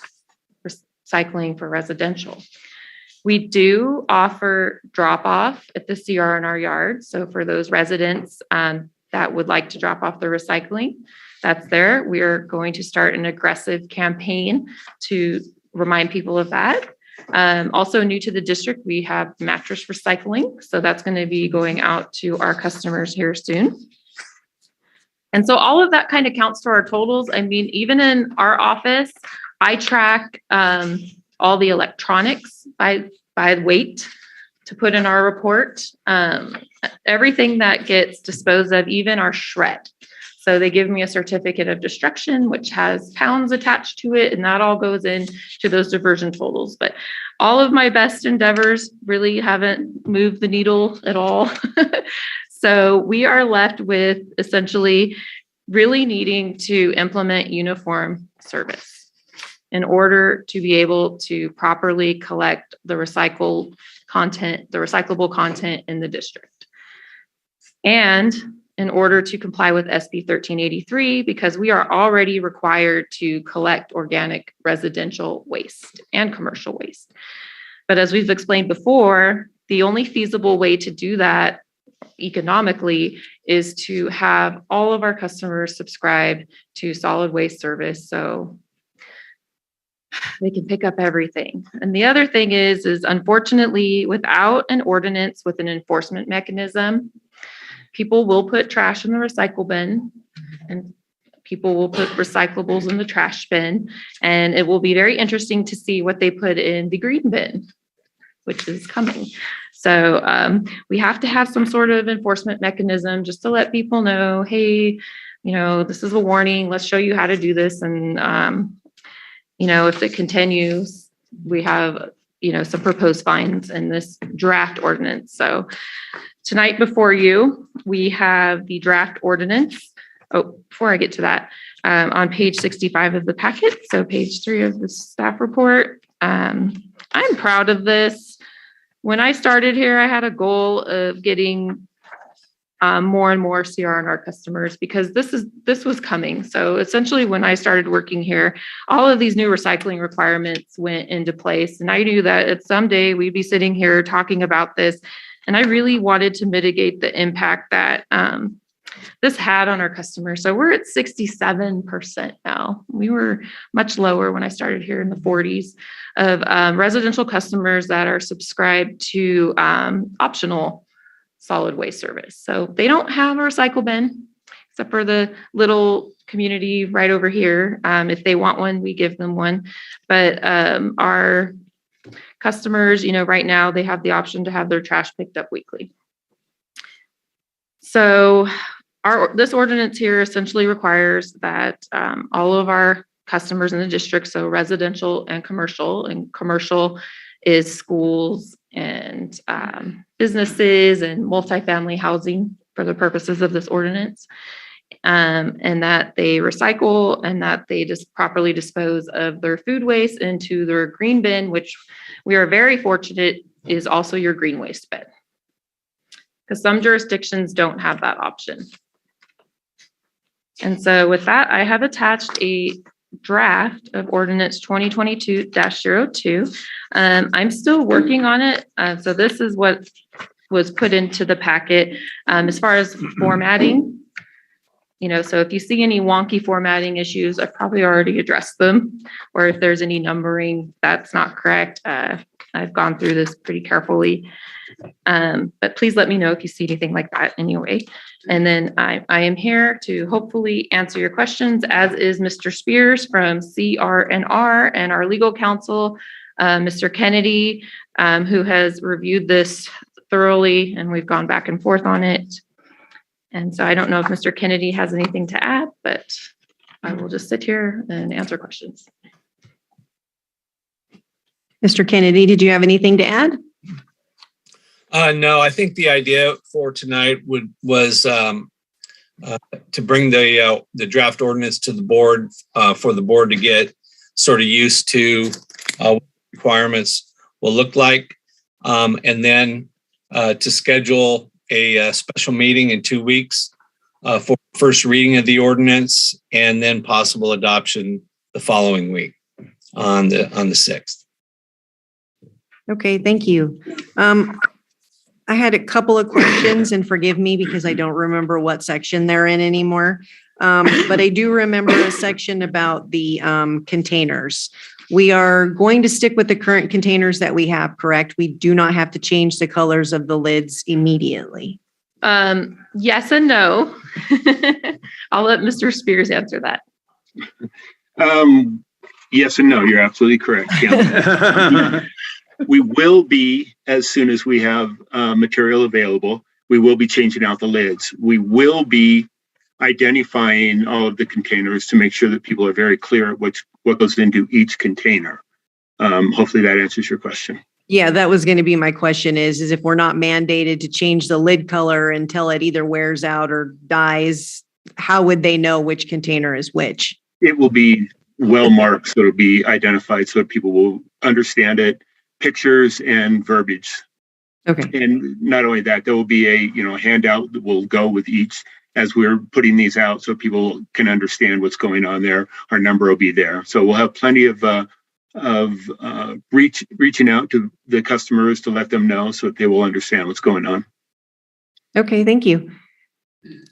recycling for residential. We do offer drop off at the CR in our yard. So for those residents that would like to drop off their recycling, that's there. We are going to start an aggressive campaign to remind people of that. Also new to the district, we have mattress recycling. So that's going to be going out to our customers here soon. And so all of that kind of counts to our totals. I mean, even in our office, I track all the electronics by weight to put in our report. Everything that gets disposed of, even our shred. So they give me a certificate of destruction, which has pounds attached to it, and that all goes into those diversion totals. But all of my best endeavors really haven't moved the needle at all. So we are left with essentially really needing to implement uniform service in order to be able to properly collect the recycled content, the recyclable content in the district. And in order to comply with SB 1383, because we are already required to collect organic residential waste and commercial waste. But as we've explained before, the only feasible way to do that economically is to have all of our customers subscribe to solid waste service so they can pick up everything. And the other thing is unfortunately, without an ordinance with an enforcement mechanism, people will put trash in the recycle bin and people will put recyclables in the trash bin. And it will be very interesting to see what they put in the green bin, which is coming. So we have to have some sort of enforcement mechanism just to let people know, hey, this is a warning. Let's show you how to do this. And, if it continues, we have, some proposed fines in this draft ordinance. So tonight before you, we have the draft ordinance. Oh, before I get to that, on page 65 of the packet, so page 3 of the staff report, I'm proud of this. When I started here, I had a goal of getting more and more CR in our customers because this was coming. So essentially when I started working here, all of these new recycling requirements went into place. And I knew that someday we'd be sitting here talking about this. And I really wanted to mitigate the impact that this had on our customers. So we're at 67% now. We were much lower when I started here in the 40s of residential customers that are subscribed to optional solid waste service. So they don't have a recycle bin, except for the little community right over here. If they want one, we give them one. But our customers, right now they have the option to have their trash picked up weekly. So this ordinance here essentially requires that all of our customers in the district, so residential and commercial is schools and businesses and multifamily housing for the purposes of this ordinance, and that they recycle and that they just properly dispose of their food waste into their green bin, which we are very fortunate is also your green waste bin, because some jurisdictions don't have that option. And so with that, I have attached a draft of ordinance 2022-02. I'm still working on it. So this is what was put into the packet as far as formatting. So if you see any wonky formatting issues, I've probably already addressed them. Or if there's any numbering that's not correct, I've gone through this pretty carefully. But please let me know if you see anything like that anyway. And then I am here to hopefully answer your questions, as is Mr. Spears from CR&R and our legal counsel, Mr. Kennedy, who has reviewed this thoroughly, and we've gone back and forth on it. And so I don't know if Mr. Kennedy has anything to add, but I will just sit here and answer questions. Mr. Kennedy, did you have anything to add? No, I think the idea for tonight was to bring the draft ordinance to the board for the board to get sort of used to what requirements will look like, and then to schedule a special meeting in 2 weeks for first reading of the ordinance, and then possible adoption the following week on the 6th. Okay, thank you. I had a couple of questions, and forgive me because I don't remember what section they're in anymore. But I do remember a section about the containers. We are going to stick with the current containers that we have, correct? We do not have to change the colors of the lids immediately. Yes and no. I'll let Mr. Spears answer that. Yes and no, you're absolutely correct. Yeah. We will be, as soon as we have material available, we will be changing out the lids. We will be identifying all of the containers to make sure that people are very clear what goes into each container. Hopefully that answers your question. Yeah, that was going to be my question is if we're not mandated to change the lid color until it either wears out or dies, how would they know which container is which? It will be well marked, so it'll be identified so that people will understand it. Pictures and verbiage. Okay. And not only that, there will be a handout that will go with each as we're putting these out so people can understand what's going on there. Our number will be there. So we'll have plenty of reaching out to the customers to let them know so that they will understand what's going on. Okay, thank you.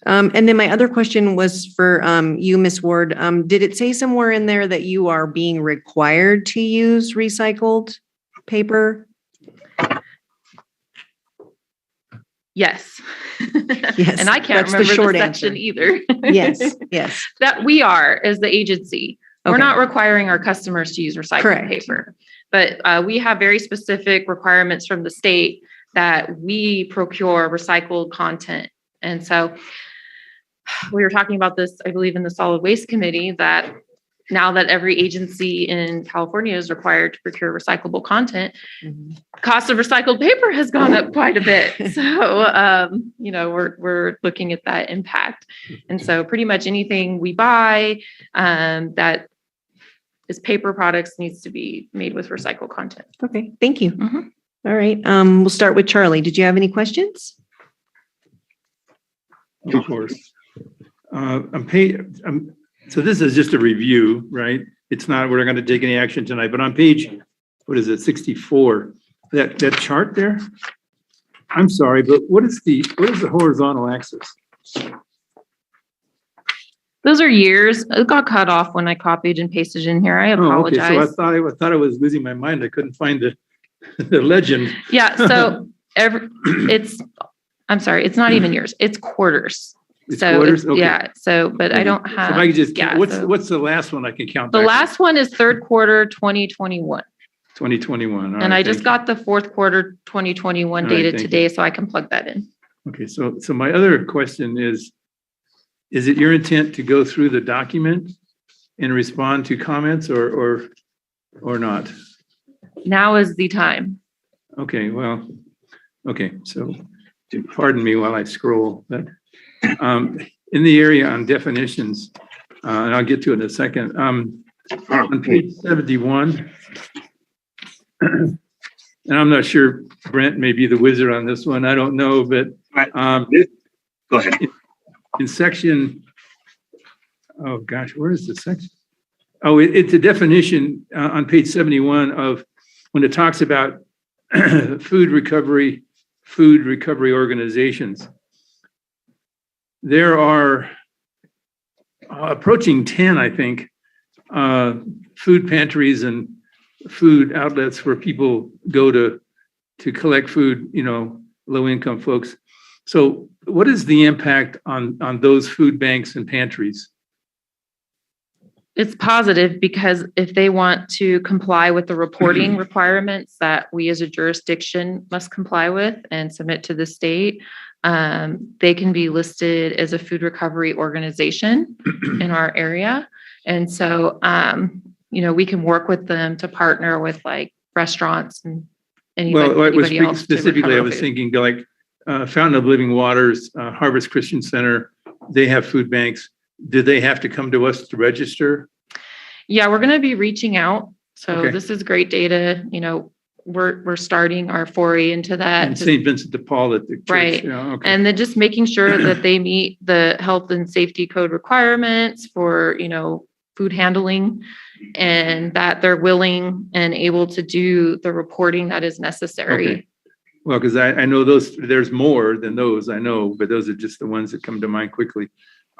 And then my other question was for you, Ms. Ward. Did it say somewhere in there that you are being required to use recycled paper? Yes. Yes. And I can't that's the remember short the answer. section either. Yes, yes. That we are as the agency. We're Okay. not requiring our customers to use recycled Correct. paper, but we have very specific requirements from the state that we procure recycled content. And so we were talking about this, I believe, in the solid waste committee, that now that every agency in California is required to procure recyclable content, cost of recycled paper has gone up quite a bit. So, we're looking at that impact. And so pretty much anything we buy that is paper products needs to be made with recycled content. Okay, thank you. Mhm. All right, we'll start with Charlie. Did you have any questions? Of course. So this is just a review, right? It's not, we're not going to take any action tonight, but on page, 64, that chart there? I'm sorry, but what is the horizontal axis? Those are years. It got cut off when I copied and pasted in here. I apologize. Oh, okay. So I thought I was losing my mind. I couldn't find the legend. Yeah. So I'm sorry. It's not even years. It's quarters. It's quarters? Okay. Yeah. So, but I don't have. So if I could just, yeah, what's the last one I can count? The back last one is third quarter 2021. 2021. All And right, I just thank got the fourth quarter 2021 All right, dated thank today, so I can plug that in. you. Okay. So my other question is it your intent to go through the document and respond to comments or not? Now is the time. Okay, well, okay, so pardon me while I scroll, but in the area on definitions, and I'll get to it in a second, on page 71, and I'm not sure, Brent may be the wizard on this one, I don't know, but go ahead. In section, oh gosh, where is the section? Oh, it's a definition on page 71 of when it talks about food recovery organizations. There are approaching 10, I think, food pantries and food outlets where people go to collect food, low-income folks. So what is the impact on those food banks and pantries? It's positive because if they want to comply with the reporting requirements that we as a jurisdiction must comply with and submit to the state, they can be listed as a food recovery organization in our area. And so, we can work with them to partner with like restaurants and anybody else. Specifically, I was thinking like Fountain of Living Waters, Harvest Christian Center, they have food banks. Do they have to come to us to register? Yeah, we're going to be reaching out. So Okay. this is great data. We're starting our foray into that. And St. Vincent de Paul at the church. Right. Yeah, okay. And then just making sure that they meet the health and safety code requirements for, food handling, and that they're willing and able to do the reporting that is necessary. Okay. Well, because I know there's more than those, I know, but those are just the ones that come to mind quickly.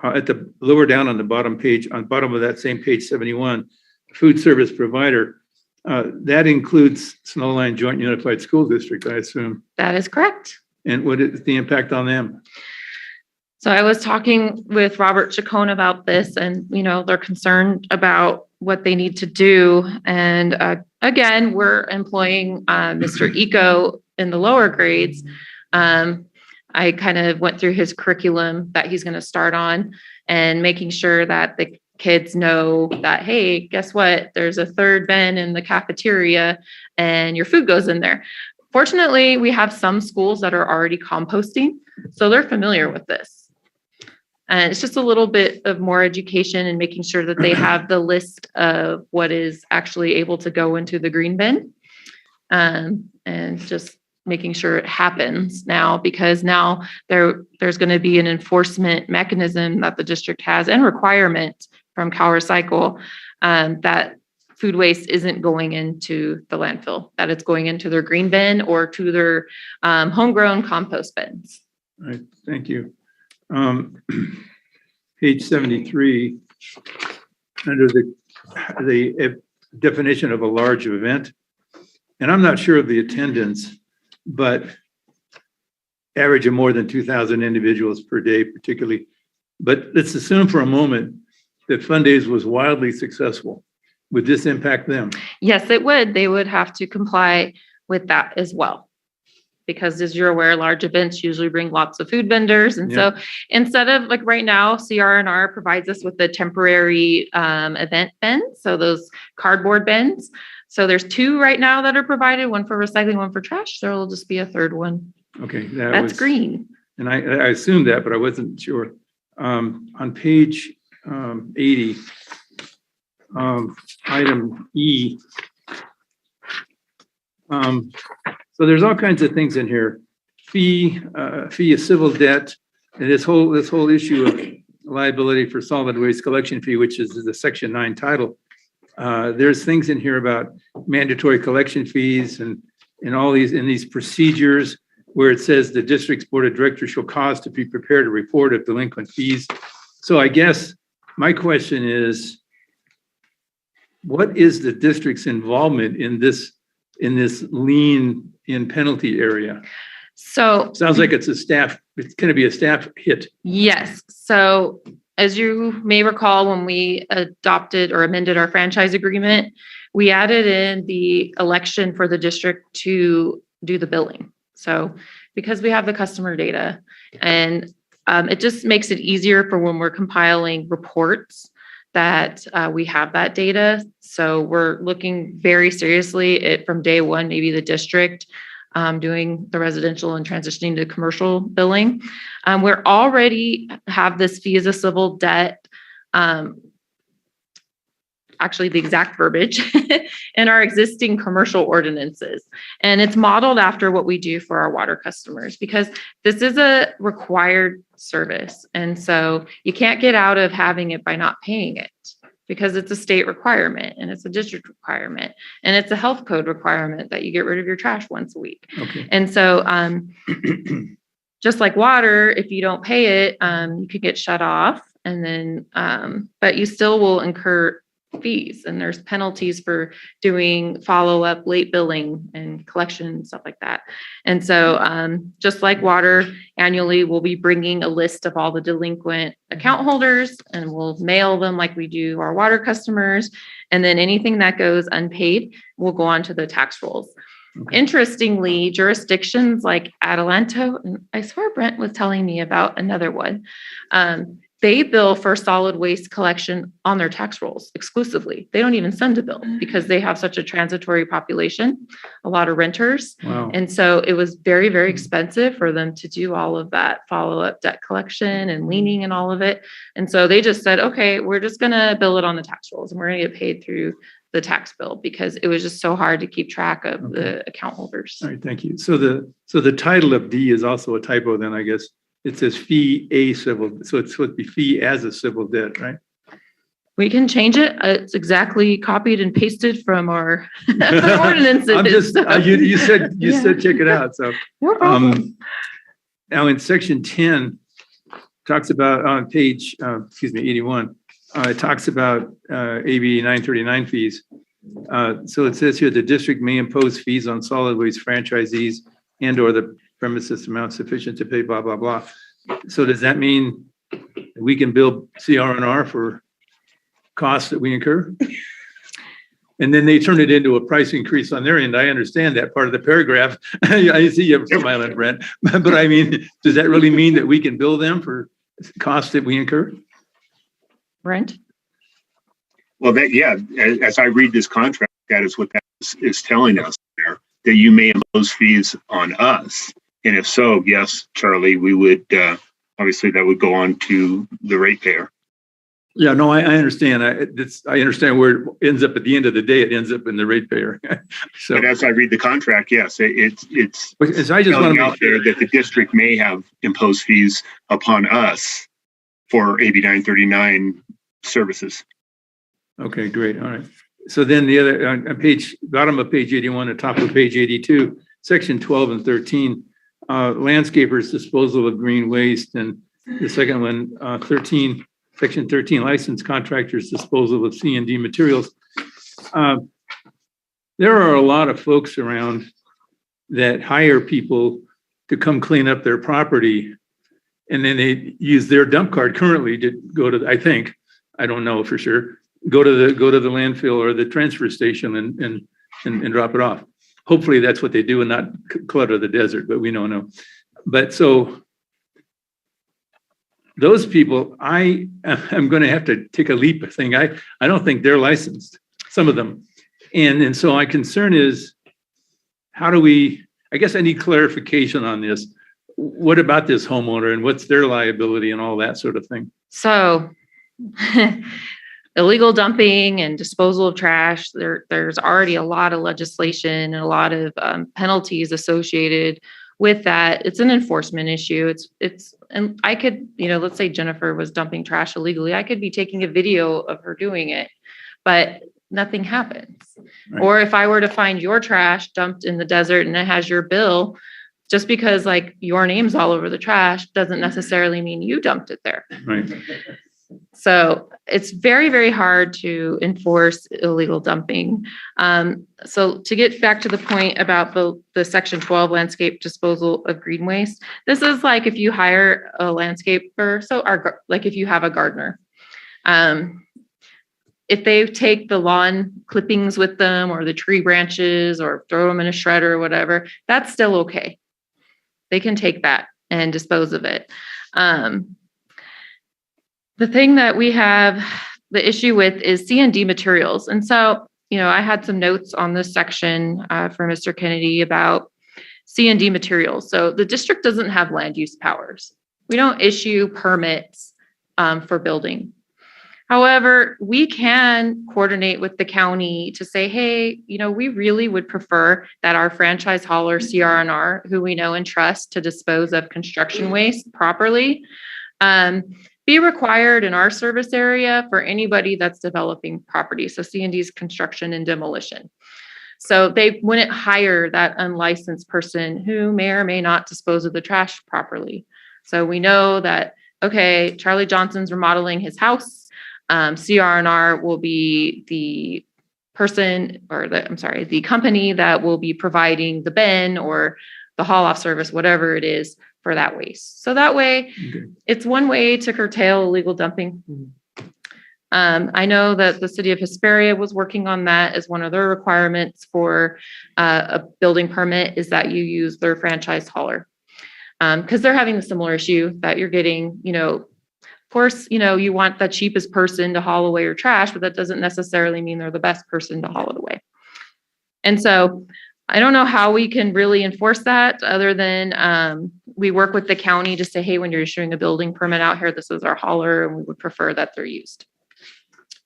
At the lower down on the bottom page, on bottom of that same page 71, food service provider, that includes Snowline Joint Unified School District, I assume. That is correct. And what is the impact on them? So I was talking with Robert Chacon about this, and, they're concerned about what they need to do. And again, we're employing Mr. Eco in the lower grades. I kind of went through his curriculum that he's going to start on, and making sure that the kids know that, hey, guess what? There's a third bin in the cafeteria and your food goes in there. Fortunately, we have some schools that are already composting, so they're familiar with this. And it's just a little bit of more education and making sure that they have the list of what is actually able to go into the green bin. And just making sure it happens now, because now there's going to be an enforcement mechanism that the district has and requirement from CalRecycle that food waste isn't going into the landfill, that it's going into their green bin or to their homegrown compost bins. All right, thank you. Page 73, under the definition of a large event, and I'm not sure of the attendance, but average of more than 2,000 individuals per day, particularly. But let's assume for a moment that Fun Days was wildly successful. Would this impact them? Yes, it would. They would have to comply with that as well. Because as you're aware, large events usually bring lots of food vendors. And so instead of like right now, CR&R provides us with the temporary event bins. So those cardboard bins. So there's 2 right now that are provided, one for recycling, one for trash. There will just be a third one. Okay. That's green. And I assumed that, but I wasn't sure. On page 80, item E, so there's all kinds of things in here. Fee of civil debt, and this whole issue of liability for solid waste collection fee, which is the Section 9 title. There's things in here about mandatory collection fees and all these procedures where it says the district's board of directors shall cause to be prepared a report of delinquent fees. So I guess my question is, what is the district's involvement in this lien in penalty area? So sounds like it's going to be a staff hit. Yes. So as you may recall, when we adopted or amended our franchise agreement, we added in the election for the district to do the billing. So because we have the customer data, and it just makes it easier for when we're compiling reports that we have that data. So we're looking very seriously at from day one, maybe the district doing the residential and transitioning to commercial billing. We're already have this fee as a civil debt, actually the exact verbiage in our existing commercial ordinances. And it's modeled after what we do for our water customers, because this is a required service. And so you can't get out of having it by not paying it, because it's a state requirement and it's a district requirement and it's a health code requirement that you get rid of your trash once a week. Okay. And so just like water, if you don't pay it, you could get shut off, and then, but you still will incur fees, and there's penalties for doing follow-up late billing and collection and stuff like that. And so just like water, annually we'll be bringing a list of all the delinquent account holders, and we'll mail them like we do our water customers. And then anything that goes unpaid will go on to the tax rolls. Interestingly, jurisdictions like Adelanto, and I swear Brent was telling me about another one. They bill for solid waste collection on their tax rolls exclusively. They don't even send a bill because they have such a transitory population, a lot of renters. Wow. And so it was very, very expensive for them to do all of that follow-up debt collection and leaning and all of it. And so they just said, okay, we're just going to bill it on the tax rolls and we're going to get paid through the tax bill because it was just so hard to keep track of the account holders. All right, thank you. So the title of D is also a typo then, I guess. It says fee a civil, so it's supposed to be fee as a civil debt, right? We can change it. It's exactly copied and pasted from our ordinances. I'm just, you said check it out. So No problem. now in section 10 talks about on page 81. It talks about AB 939 fees. So it says here the district may impose fees on solid waste franchisees and or the premises amount sufficient to pay blah blah blah. So does that mean we can bill CR&R for costs that we incur? And then they turn it into a price increase on their end. I understand that part of the paragraph. I see you smiling, Brent. But I mean, does that really mean that we can bill them for costs that we incur? Brent? Well, as I read this contract, that is what that is telling us there, that you may impose fees on us. And if so, yes, Charlie, we would, obviously that would go on to the ratepayer. Yeah, no, I understand. I understand where it ends up at the end of the day. It ends up in the ratepayer. So, but as I read the contract, yes, it's I just want to out there that the district may have imposed fees upon us for AB 939 services. Okay, great. All right. So then the other on bottom of page 81 and top of page 82, section 12 and 13, landscapers disposal of green waste, and the second one, 13. Section 13, licensed contractors disposal of C&D materials. There are a lot of folks around that hire people to come clean up their property, and then they use their dump card currently to go to, I don't know for sure, go to the landfill or the transfer station and drop it off. Hopefully that's what they do and not clutter the desert, but we don't know. But so those people, I am going to have to take a leap thing. I don't think they're licensed, some of them. And so my concern is, how do we, I guess I need clarification on this. What about this homeowner and what's their liability and all that sort of thing? So illegal dumping and disposal of trash, there's already a lot of legislation and a lot of penalties associated with that. It's an enforcement issue. And I could, let's say Jennifer was dumping trash illegally. I could be taking a video of her doing it, but nothing happens. Right. Or if I were to find your trash dumped in the desert and it has your bill, just because like your name's all over the trash doesn't necessarily mean you dumped it there. Right. So it's very, very hard to enforce illegal dumping. So to get back to the point about the section 12 landscape disposal of green waste, this is like if you hire a landscaper, like if you have a gardener, if they take the lawn clippings with them or the tree branches or throw them in a shredder or whatever, that's still okay. They can take that and dispose of it. The thing that we have the issue with is C&D materials. And so, I had some notes on this section for Mr. Kennedy about C&D materials. So the district doesn't have land use powers. We don't issue permits for building. However, we can coordinate with the county to say, hey, we really would prefer that our franchise hauler CR&R, who we know and trust to dispose of construction waste properly, be required in our service area for anybody that's developing property. So C&D is construction and demolition. So they wouldn't hire that unlicensed person who may or may not dispose of the trash properly. So we know that, okay, Charlie Johnson's remodeling his house. CR&R will be the person or the company that will be providing the bin or the haul off service, whatever it is, for that waste. So that way, It's one way to curtail illegal dumping. I know that the city of Hesperia was working on that as one of their requirements for a building permit is that you use their franchise hauler. Because they're having a similar issue that you're getting, of course, you want the cheapest person to haul away your trash, but that doesn't necessarily mean they're the best person to haul it away. And so I don't know how we can really enforce that other than we work with the county to say, hey, when you're issuing a building permit out here, this is our hauler and we would prefer that they're used.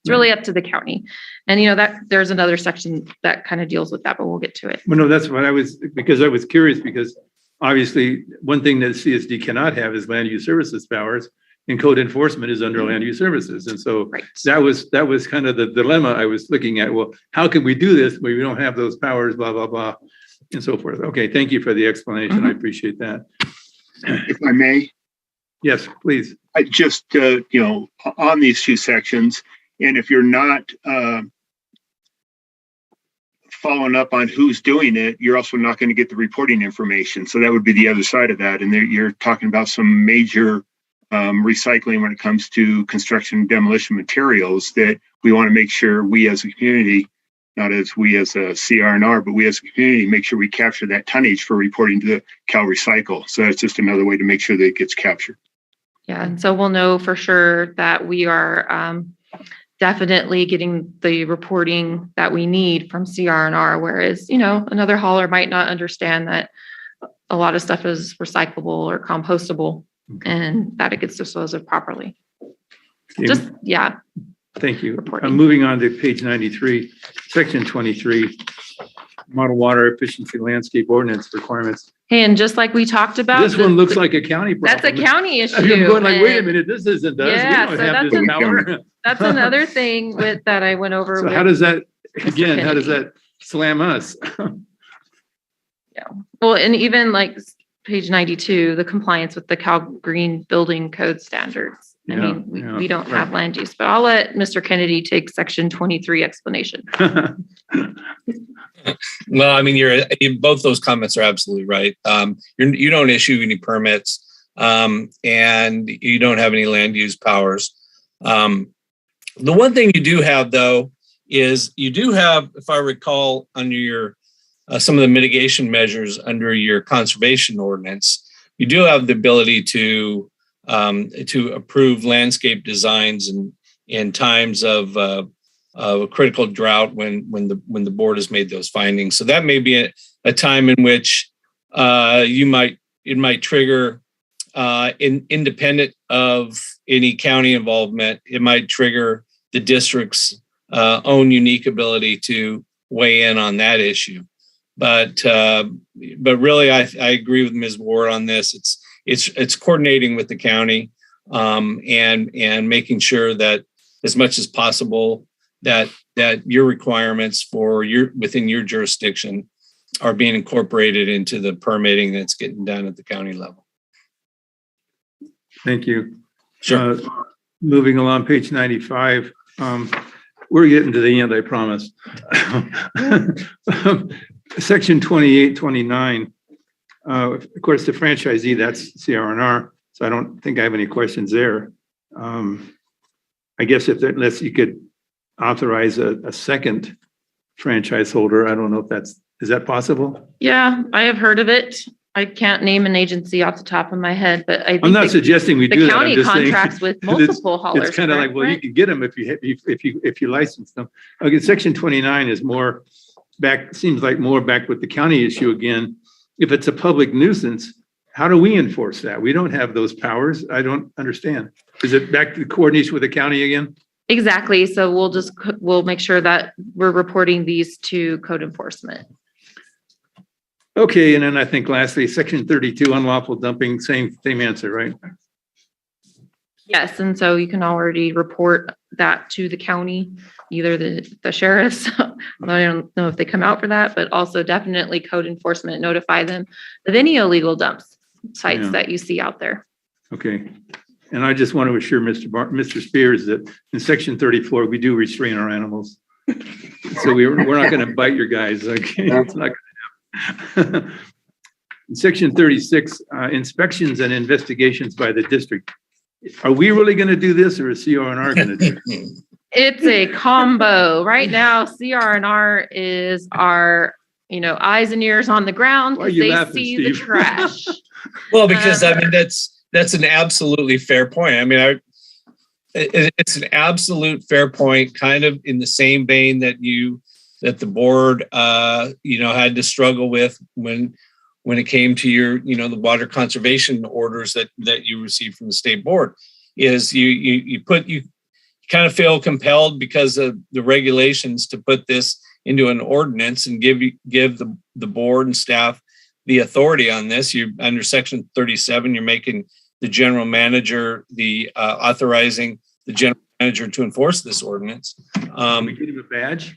It's really up to the county. And that there's another section that kind of deals with that, but we'll get to it. Well, no, that's what I was curious because obviously one thing that CSD cannot have is land use services powers and code enforcement is under land use services. And so that was kind of the dilemma I was looking at. Well, how can we do this when we don't have those powers, blah, blah, blah, and so forth. Okay. Thank you for the explanation. I appreciate that. If I may. Yes, please. I just, on these two sections, and if you're not following up on who's doing it, you're also not going to get the reporting information. So that would be the other side of that. And there you're talking about some major recycling when it comes to construction and demolition materials that we want to make sure we as a community, not as we as a CR&R, but we as a community make sure we capture that tonnage for reporting to the Cal Recycle. So that's just another way to make sure that it gets captured. Yeah, and so we'll know for sure that we are definitely getting the reporting that we need from CR&R, whereas, another hauler might not understand that a lot of stuff is recyclable or compostable and that it gets disposed of properly. Just, yeah. Thank you. I'm moving on to page 93, section 23, model water efficiency landscape ordinance requirements. Hey, and just like we talked about, this one looks like a county problem. That's a county issue. I'm going like, wait a minute, this isn't us. Yeah, we don't have this power. That's another thing that I went over. So how does that, again, how does that slam us? Yeah. Well, and even like page 92, the compliance with the Cal Green Building Code standards. I mean, we don't have land use, but I'll let Mr. Kennedy take section 23 explanation. Well, I mean, both those comments are absolutely right. You don't issue any permits, and you don't have any land use powers. The one thing you do have, though, is you do have, if I recall, under your some of the mitigation measures under your conservation ordinance, you do have the ability to approve landscape designs in times of a critical drought when the board has made those findings. So that may be a time in which it might trigger independent of any county involvement. It might trigger the district's own unique ability to weigh in on that issue. But really, I agree with Ms. Ward on this. It's coordinating with the county and making sure that as much as possible that your requirements for within your jurisdiction are being incorporated into the permitting that's getting done at the county level. Thank you. Sure. Moving along, page 95. We're getting to the end, I promise. Section 28, 29. Of course, the franchisee, that's CR&R, so I don't think I have any questions there. I guess unless you could authorize a second franchise holder, I don't know if is that possible? Yeah, I have heard of it. I can't name an agency off the top of my head, but I think I'm not suggesting we do that. The county contracts with multiple haulers. It's kind of like, well, you can get them if you license them. Okay, section 29 is more back, seems like more back with the county issue again. If it's a public nuisance, how do we enforce that? We don't have those powers. I don't understand. Is it back to the coordination with the county again? Exactly. So we'll make sure that we're reporting these to code enforcement. Okay, and then I think lastly, section 32, unlawful dumping, same answer, right? Yes, and so you can already report that to the county, either the sheriffs, I don't know if they come out for that, but also definitely code enforcement, notify them of any illegal dumps sites that you see out there. Okay, and I just want to assure Mr. Spears that in section 34, we do restrain our animals. So we're not going to bite your guys, okay? It's not going to happen. In section 36, inspections and investigations by the district. Are we really going to do this, or is CR&R going to do it? It's a combo. Right now, CR&R is our, eyes and ears on the ground Why are because you they laughing, see the Steve? trash. Well, because I mean, that's an absolutely fair point. I mean, it's an absolute fair point, kind of in the same vein that the board, had to struggle with when it came to your, the water conservation orders that you received from the state board, is you kind of feel compelled because of the regulations to put this into an ordinance and give the board and staff the authority on this. You under section 37, you're making the general manager authorizing the general manager to enforce this ordinance. We give him a badge?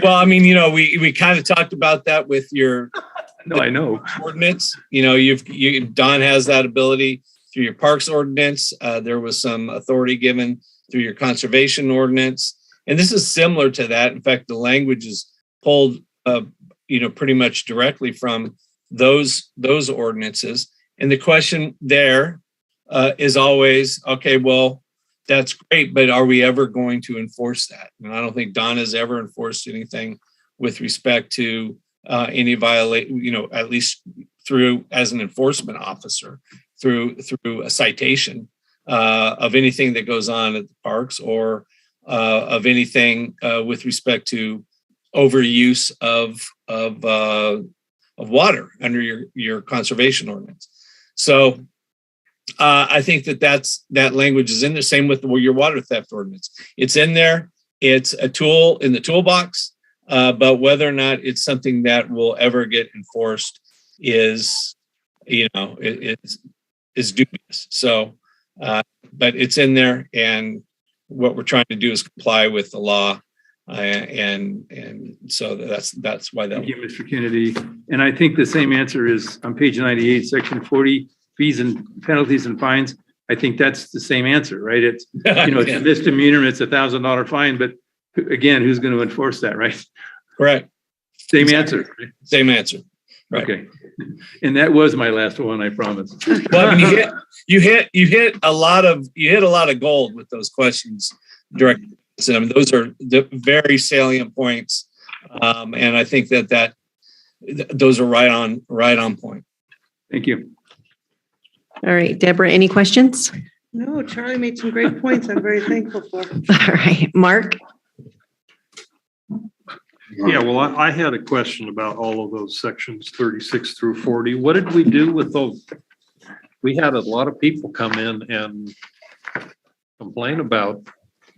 Well, I mean, we kind of talked about that with your No, I know. ordinance. Don has that ability through your parks ordinance. There was some authority given through your conservation ordinance. And this is similar to that. In fact, the language is pulled, pretty much directly from those ordinances. And the question there is always, okay, well, that's great, but are we ever going to enforce that? And I don't think Don has ever enforced anything with respect to any violation, at least through as an enforcement officer, through a citation of anything that goes on at the parks or of anything with respect to overuse of water under your conservation ordinance. So I think that language is in there. Same with your water theft ordinance. It's in there. It's a tool in the toolbox, but whether or not it's something that will ever get enforced is dubious. So, but it's in there, and what we're trying to do is comply with the law, and so that's why that. Thank you, Mr. Kennedy. And I think the same answer is on page 98, section 40. Fees and penalties and fines. I think that's the same answer, right? It's, it's a misdemeanor, it's $1,000 fine, but again, who's going to enforce that, right? Correct. Same answer. Right? Same answer. Right. Okay. And that was my last one, I promise. Well, I mean, you hit a lot of gold with those questions directly. So, I mean, those are the very salient points. And I think that those are right on point. Thank you. All right, Deborah, any questions? No, Charlie made some great points I'm very thankful for. All right, Mark? Yeah, well, I had a question about all of those sections 36 through 40. What did we do with those? We had a lot of people come in and complain about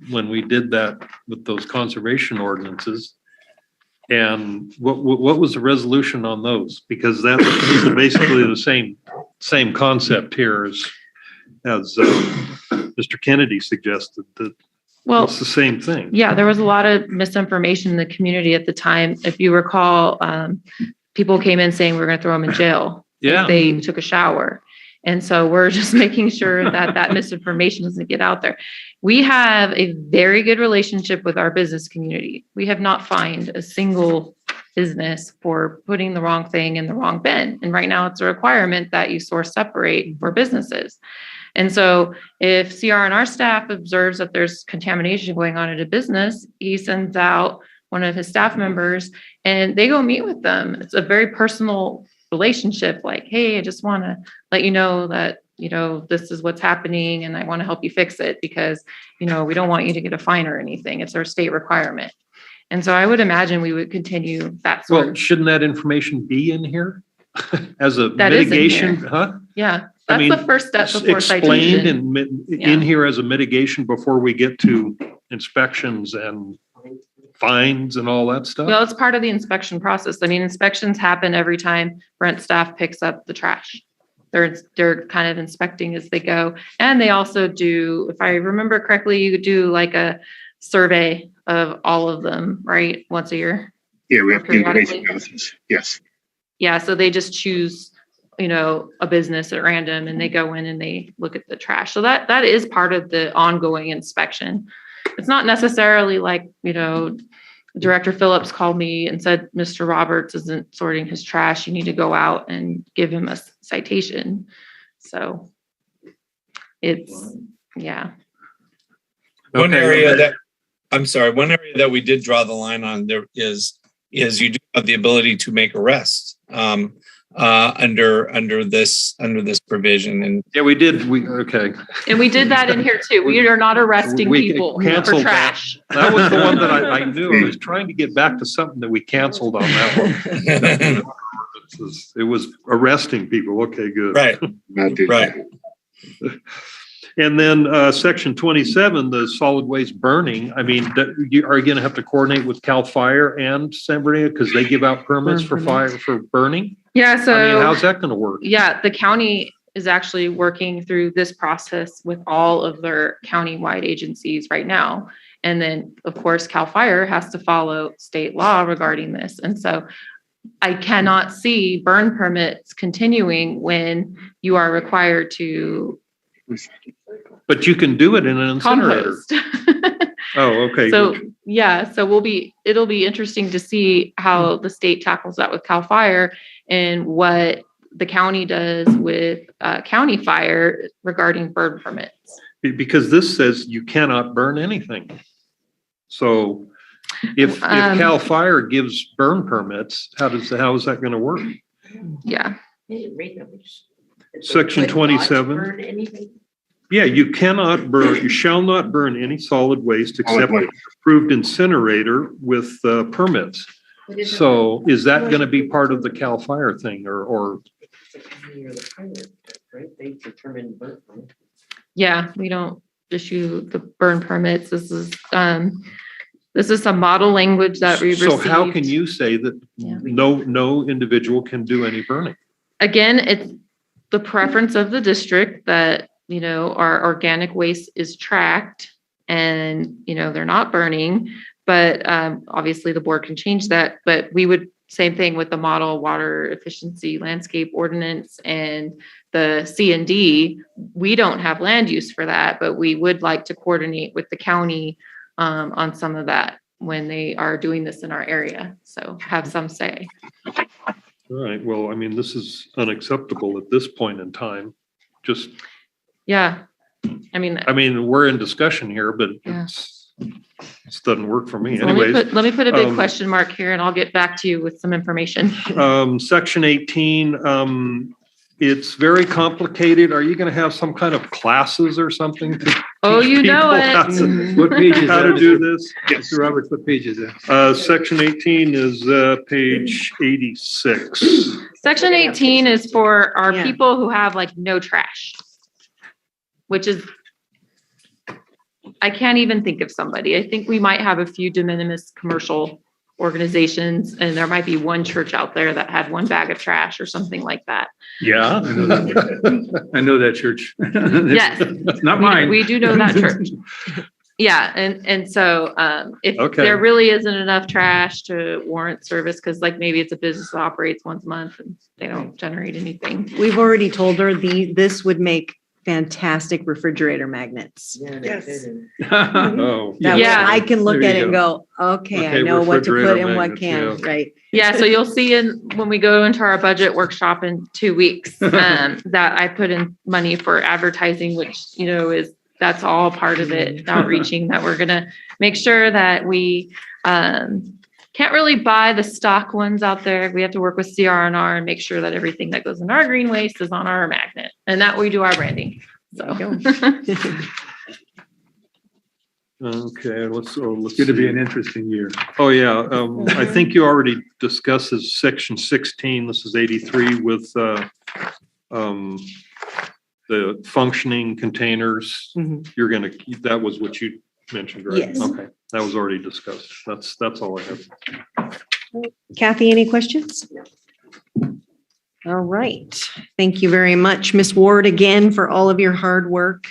when we did that with those conservation ordinances. And what was the resolution on those? Because that's basically the same concept here as Mr. Kennedy suggested, that it's the same thing. Yeah, there was a lot of misinformation in the community at the time. If you recall, people came in saying we're going to throw them in jail. Yeah. If they took a shower. And so we're just making sure that misinformation doesn't get out there. We have a very good relationship with our business community. We have not fined a single business for putting the wrong thing in the wrong bin. And right now it's a requirement that you source separate for businesses. And so if CR&R staff observes that there's contamination going on at a business, he sends out one of his staff members and they go meet with them. It's a very personal relationship, like, hey, I just want to let you know that, this is what's happening and I want to help you fix it because, we don't want you to get a fine or anything. It's our state requirement. And so I would imagine we would continue that sort Well, shouldn't that information be in here as a That is in mitigation? here. Huh? Yeah, that's the first step before Explained citation. and in here as a mitigation before we get to inspections and fines and all that stuff? Well, it's part of the inspection process. I mean, inspections happen every time Brent staff picks up the trash. They're kind of inspecting as they go. And they also do, if I remember correctly, you do like a survey of all of them, right? Once a year. Yeah, we have to do the basic Periodically. analysis. Yes. Yeah, so they just choose, a business at random and they go in and they look at the trash. So that is part of the ongoing inspection. It's not necessarily like, Director Phillips called me and said, Mr. Roberts isn't sorting his trash. You need to go out and give him a citation. So it's, yeah. One Okay, area I'm sorry, one area that we did draw the line on there is you do have the ability to make arrests under this provision. And Yeah, we did. Okay. And we did that in here too. We are not arresting We people for canceled trash. That was the one that I knew. I was trying to get back to something that we canceled on that one. It was arresting people. Okay, good. Right. Right. And then section 27, the solid waste burning. I mean, are you going to have to coordinate with CAL FIRE and San Bernardino because they give out permits for fire for burning? Yeah. So I mean, how's that going to work? Yeah, the county is actually working through this process with all of their county-wide agencies right now. And then, of course, CAL FIRE has to follow state law regarding this. And so I cannot see burn permits continuing when you are required to But you can do it in an incinerator. compost. Oh, okay. So yeah, so it'll be interesting to see how the state tackles that with CAL FIRE and what the county does with county fire regarding burn permits. Because this says you cannot burn anything. So if CAL FIRE gives burn permits, how is that going to work? Yeah. Section 27. Yeah, you cannot burn, you shall not burn any solid waste except approved incinerator with permits. So is that going to be part of the CAL FIRE thing or? Yeah, we don't issue the burn permits. This is some model language that we received. So how can you say that no individual can do any burning? Again, it's the preference of the district that, our organic waste is tracked and, they're not burning, but obviously the board can change that. But we would, same thing with the model water efficiency landscape ordinance and the C&D. We don't have land use for that, but we would like to coordinate with the county on some of that when they are doing this in our area. So have some say. All right. Well, I mean, this is unacceptable at this point in time. Just. Yeah. I mean, we're in discussion here, but this doesn't work for me. Anyways, let me put a big question mark here and I'll get back to you with some information. Section 18, it's very complicated. Are you going to have some kind of classes or something? Oh, you know it. What page is how that? to do this? Yes, Mr. Roberts, what page is that? Section 18 is page 86. Section 18 is for our people who have no trash, which is, I can't even think of somebody. I think we might have a few de minimis commercial organizations, and there might be one church out there that had one bag of trash or something like that. Yeah. I know that church. Yes. Not mine. We do know that church. Yeah. And so if there really isn't enough trash to warrant service, because maybe it's a business that operates once a month and they don't generate anything. We've already told her this would make fantastic refrigerator magnets. Yes. Oh, That way I can look There at you it and go, okay, I know what to put in what can, right? Yeah, so you'll see when we go into our budget workshop in 2 weeks, that I put in money for advertising, which, that's all part of it, outreaching, that we're gonna make sure that we can't really buy the stock ones out there. We have to work with CR&R and make sure that everything that goes in our green waste is on our magnet, and that we do our branding. So. Okay, let's It's going to be an interesting year. Oh, yeah. I think you already discussed this section 16. This is 83 with the functioning containers. You're going to, that was what you mentioned, right? Yes. Okay, that was already discussed. That's all I have. Kathy, any questions? All right. Thank you very much, Ms. Ward, again, for all of your hard work.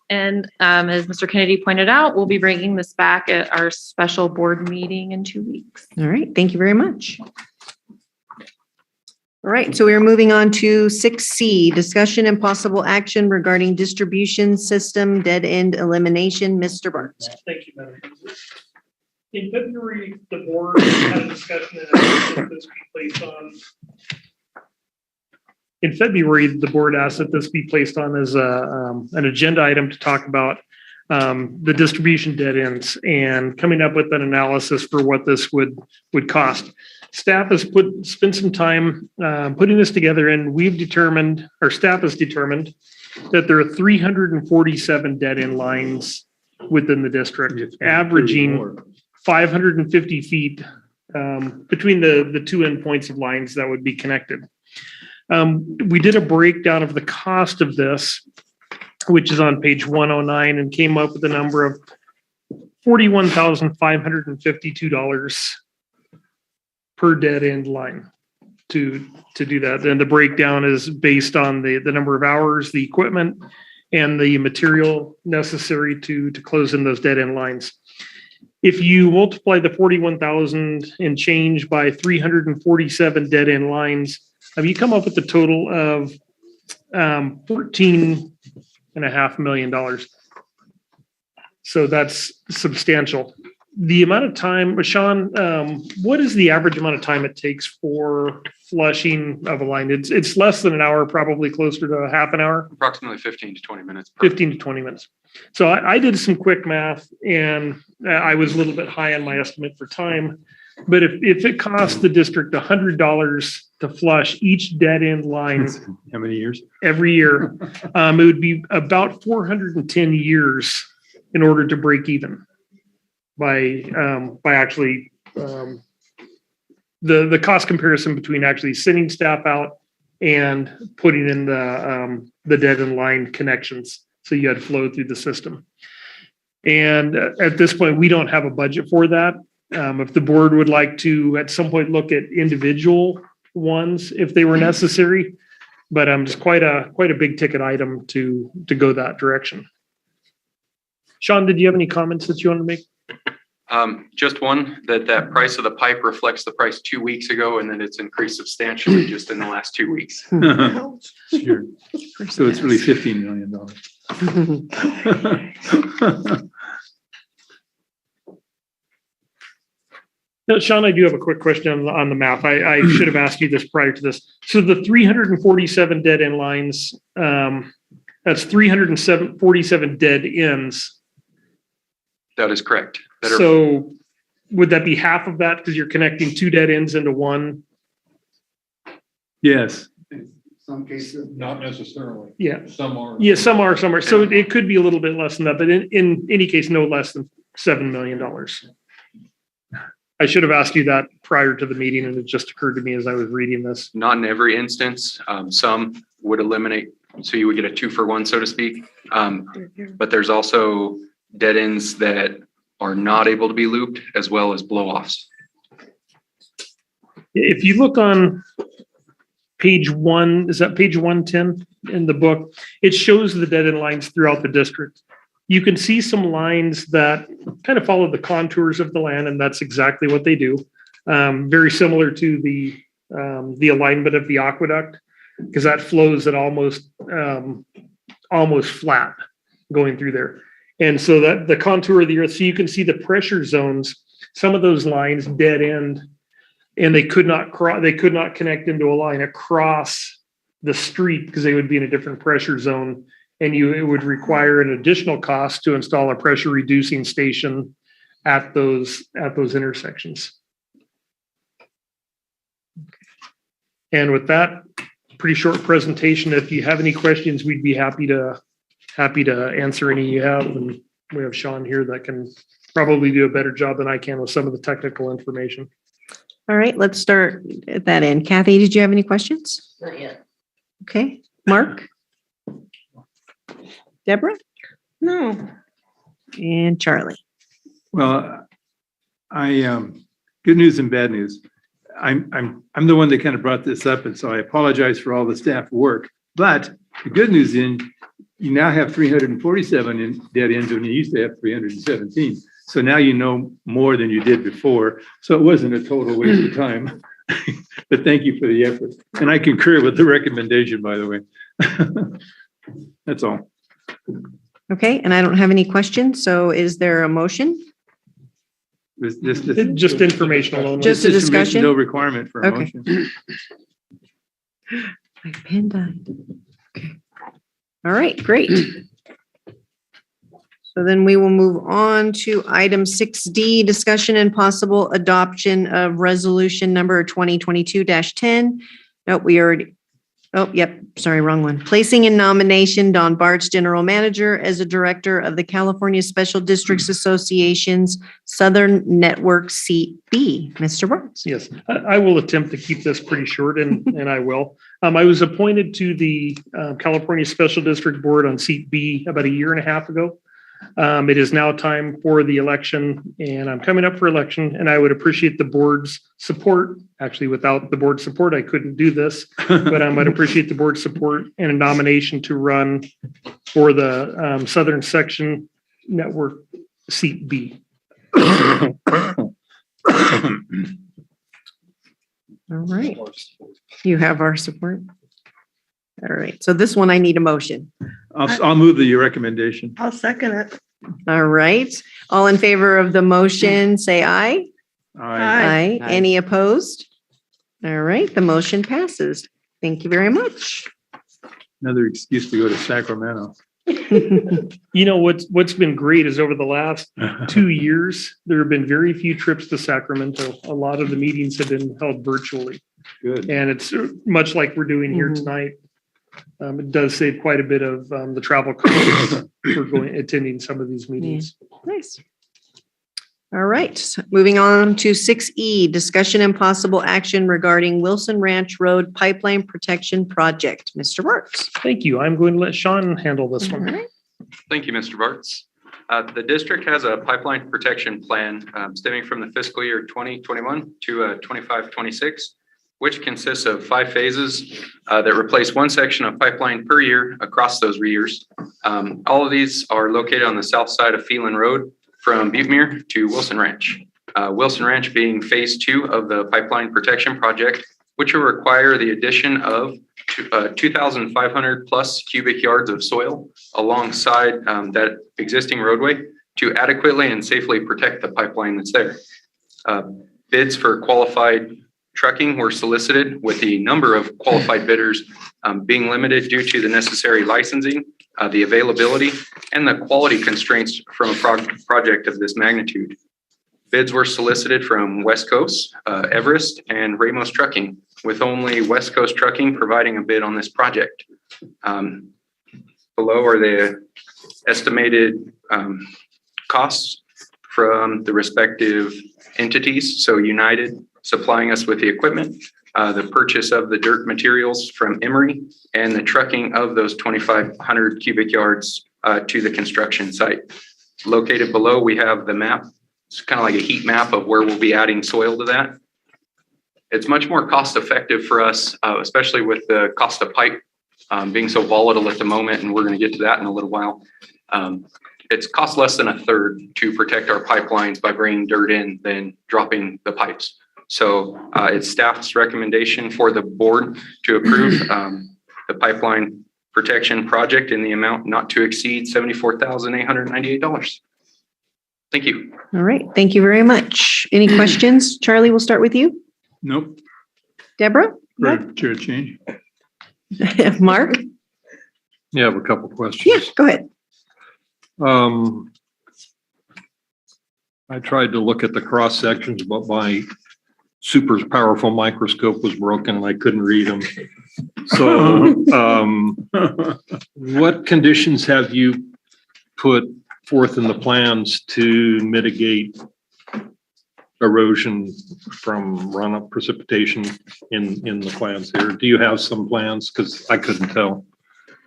And as Mr. Kennedy pointed out, we'll be bringing this back at our special board meeting in 2 weeks. All right. Thank you very much. All right. So we are moving on to 6C, discussion and possible action regarding distribution system dead end elimination. Mr. Barnes. Thank you, Madam President. In February, the board had a discussion and asked that this be placed on. In February, the board asked that this be placed on as an agenda item to talk about the distribution dead ends and coming up with an analysis for what this would cost. Staff has spent some time putting this together, and staff has determined that there are 347 dead end lines within the district, averaging 550 feet between the two endpoints of lines that would be connected. We did a breakdown of the cost of this, which is on page 109, and came up with a number of $41,552 per dead end line to do that. And the breakdown is based on the number of hours, the equipment, and the material necessary to close in those dead end lines. If you multiply the 41,000 and change by 347 dead end lines, you come up with a total of $14.5 million. So that's substantial. The amount of time, Sean, what is the average amount of time it takes for flushing of a line? It's less than an hour, probably closer to a half an hour. Approximately 15 to 20 minutes. 15 to 20 minutes. So I did some quick math, and I was a little bit high on my estimate for time. But if it costs the district $100 to flush each dead end line, How many years? every year, it would be about 410 years in order to break even by actually the cost comparison between actually sending staff out and putting in the dead end line connections. So you had flow through the system. And at this point, we don't have a budget for that. If the board would like to at some point look at individual ones if they were necessary, but just quite a big ticket item to go that direction. Sean, did you have any comments that you want to make? Just one, that price of the pipe reflects the price 2 weeks ago, and then it's increased substantially just in the last 2 weeks. Sure. So it's really $15 million. Now, Sean, I do have a quick question on the math. I should have asked you this prior to this. So the 347 dead end lines, that's 347 dead ends. That is correct. So would that be half of that because you're connecting two dead ends into one? Yes. Some cases, not necessarily. Yeah. Some are. Yeah, some are. So it could be a little bit less than that, but in any case, no less than $7 million. I should have asked you that prior to the meeting, and it just occurred to me as I was reading this. Not in every instance. Some would eliminate, so you would get a 2-for-1, so to speak. But there's also dead ends that are not able to be looped, as well as blow-offs. If you look on page 1, is that page 110 in the book? It shows the dead end lines throughout the district. You can see some lines that kind of follow the contours of the land, and that's exactly what they do. Very similar to the alignment of the aqueduct, because that flows at almost flat going through there. And so that the contour of the earth, so you can see the pressure zones, some of those lines dead end, and they could not connect into a line across the street because they would be in a different pressure zone. And it would require an additional cost to install a pressure reducing station at those intersections. And with that pretty short presentation, if you have any questions, we'd be happy to answer any you have. And we have Sean here that can probably do a better job than I can with some of the technical information. All right, let's start at that end. Kathy, did you have any questions? Not yet. Okay, Mark? Deborah? No. And Charlie? Well, good news and bad news. I'm the one that kind of brought this up, and so I apologize for all the staff work. But the good news is you now have 347 in dead ends when you used to have 317. So now you know more than you did before. So it wasn't a total waste of time. But thank you for the effort. And I concur with the recommendation, by the way. That's all. Okay, and I don't have any questions. So is there a motion? Just informational only. Just a discussion? No requirement for a Okay. motion. My pen died. Okay. All right, great. So then we will move on to item 6D, discussion and possible adoption of resolution number 2022-10. Nope, we already, oh, yep, sorry, wrong one. Placing in nomination Don Bartz, General Manager, as a Director of the California Special Districts Association's Southern Network Seat B. Mr. Bartz. Yes, I will attempt to keep this pretty short and I will. I was appointed to the California Special District Board on seat B about a year and a half ago. It is now time for the election and I'm coming up for election and I would appreciate the board's support. Actually, without the board's support, I couldn't do this, but I might appreciate the board's support and a nomination to run for the Southern Section Network seat B. All right. You have our support. All right. So this one, I need a motion. I'll move the recommendation. I'll second it. All right. All in favor of the motion, say aye. Aye. Any opposed? All right. The motion passes. Thank you very much. Another excuse to go to Sacramento. You know, what's been great is over the last 2 years, there have been very few trips to Sacramento. A lot of the meetings have been held virtually. Good. And it's much like we're doing here tonight. It does save quite a bit of the travel costs for attending some of these meetings. Nice. All right. Moving on to 6E, discussion and possible action regarding Wilson Ranch Road Pipeline Protection Project. Mr. Bartz. Thank you. I'm going to let Sean handle this All one. right. Thank you, Mr. Bartz. The district has a pipeline protection plan stemming from the fiscal year 2021 to 25-26, which consists of 5 phases that replace one section of pipeline per year across those years. All of these are located on the south side of Phelan Road from Buttmere to Wilson Ranch. Wilson Ranch being phase 2 of the pipeline protection project, which will require the addition of 2,500 plus cubic yards of soil alongside that existing roadway to adequately and safely protect the pipeline that's there. Bids for qualified trucking were solicited, with the number of qualified bidders being limited due to the necessary licensing, the availability, and the quality constraints from a project of this magnitude. Bids were solicited from West Coast, Everest, and Ramos Trucking, with only West Coast Trucking providing a bid on this project. Below are the estimated costs from the respective entities. So United supplying us with the equipment, the purchase of the dirt materials from Emory, and the trucking of those 2,500 cubic yards to the construction site. Located below, we have the map. It's kind of like a heat map of where we'll be adding soil to that. It's much more cost effective for us, especially with the cost of pipe being so volatile at the moment, and we're going to get to that in a little while. It's cost less than a third to protect our pipelines by bringing dirt in than dropping the pipes. So it's staff's recommendation for the board to approve the pipeline protection project in the amount not to exceed $74,898. Thank you. All right. Thank you very much. Any questions? Charlie, we'll start with you. Nope. Deborah? Chair change. Mark? Yeah, I have a couple questions. Yeah, go ahead. I tried to look at the cross sections, but my super powerful microscope was broken and I couldn't read them. So what conditions have you put forth in the plans to mitigate erosion from runoff precipitation in the plans here? Do you have some plans? Because I couldn't tell.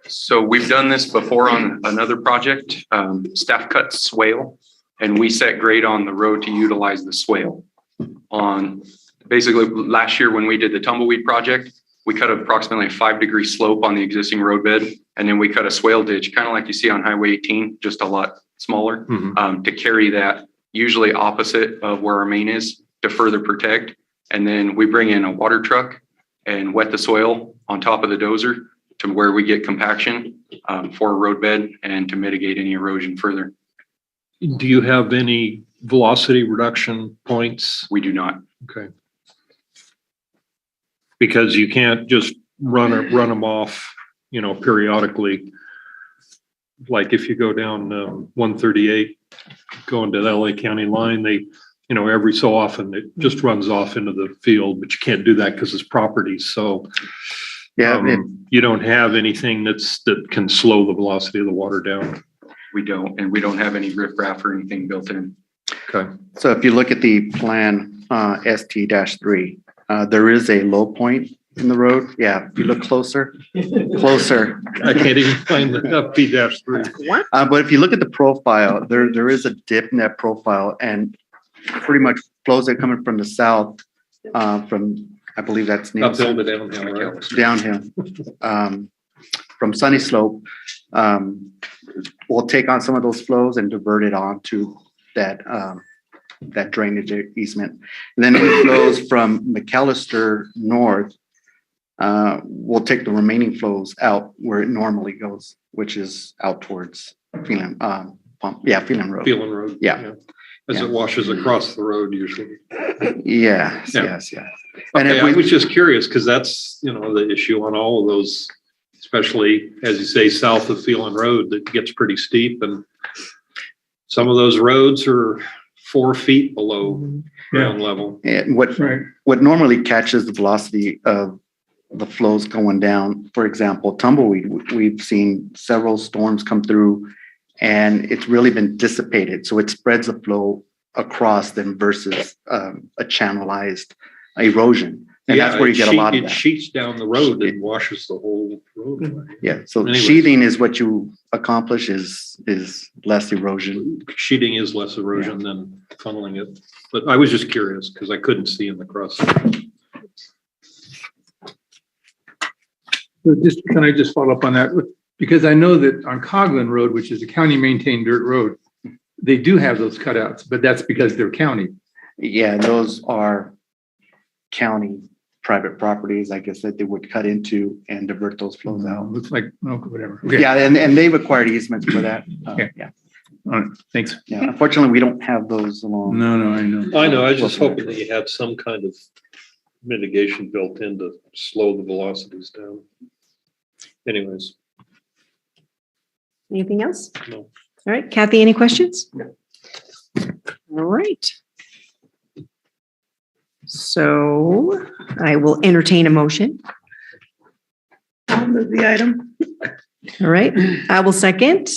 So we've done this before on another project, staff cut swale, and we set grade on the road to utilize the swale. On basically last year when we did the tumbleweed project, we cut approximately a 5-degree slope on the existing roadbed, and then we cut a swale ditch, kind of like you see on Highway 18, just a lot smaller, to carry that usually opposite of where our main is to further protect. And then we bring in a water truck and wet the soil on top of the dozer to where we get compaction for a roadbed and to mitigate any erosion further. Do you have any velocity reduction points? We do not. Okay. Because you can't just run them off, periodically. like if you go down 138, going to the LA County line, they, every so often it just runs off into the field, but you can't do that because it's property. So you don't have anything that can slow the velocity of the water down. We don't, and we don't have any riprap or anything built in. Okay. So if you look at the plan ST-3, there is a low point in the road. Yeah, if you look closer. I can't even find the P-3. But if you look at the profile, there is a dip in that profile, and pretty much flows that coming from the south, from, I believe that's Uphill to downhill, right? downhill. From Sunny Slope, we'll take on some of those flows and divert it onto that drainage easement. And then it flows from McAllister north. We'll take the remaining flows out where it normally goes, which is out towards Phelan Road. Phelan Road. Yeah. As it washes across the road usually. Yes. And Okay, I was just curious because that's, the issue on all of those, especially as you say, south of Phelan Road, that gets pretty steep, and some of those roads are 4 feet below ground level. And what normally catches the velocity of the flows going down, for example, tumbleweed, we've seen several storms come through and it's really been dissipated. So it spreads the flow across them versus a channelized erosion. And that's where you get a lot of that. It sheets down the road and washes the whole road away. Yeah. So Anyways. sheathing is what you accomplish is less erosion. Sheeting is less erosion than funneling it. But I was just curious because I couldn't see in the cross. So can I just follow up on that? Because I know that on Coghlan Road, which is a county maintained dirt road, they do have those cutouts, but that's because they're county. Yeah, those are county private properties, I guess, that they would cut into and divert those flows out. Looks like, whatever. Okay. Yeah, and they've acquired easements for that. Okay. Yeah. All right, thanks. Yeah, unfortunately, we don't have those along. No, I know. I was just hoping that you had some kind of mitigation built in to slow the velocities down. Anyways. Anything else? No. All right, Kathy, any questions? No. All right. So I will entertain a motion. I'll move the item. All right, I will second.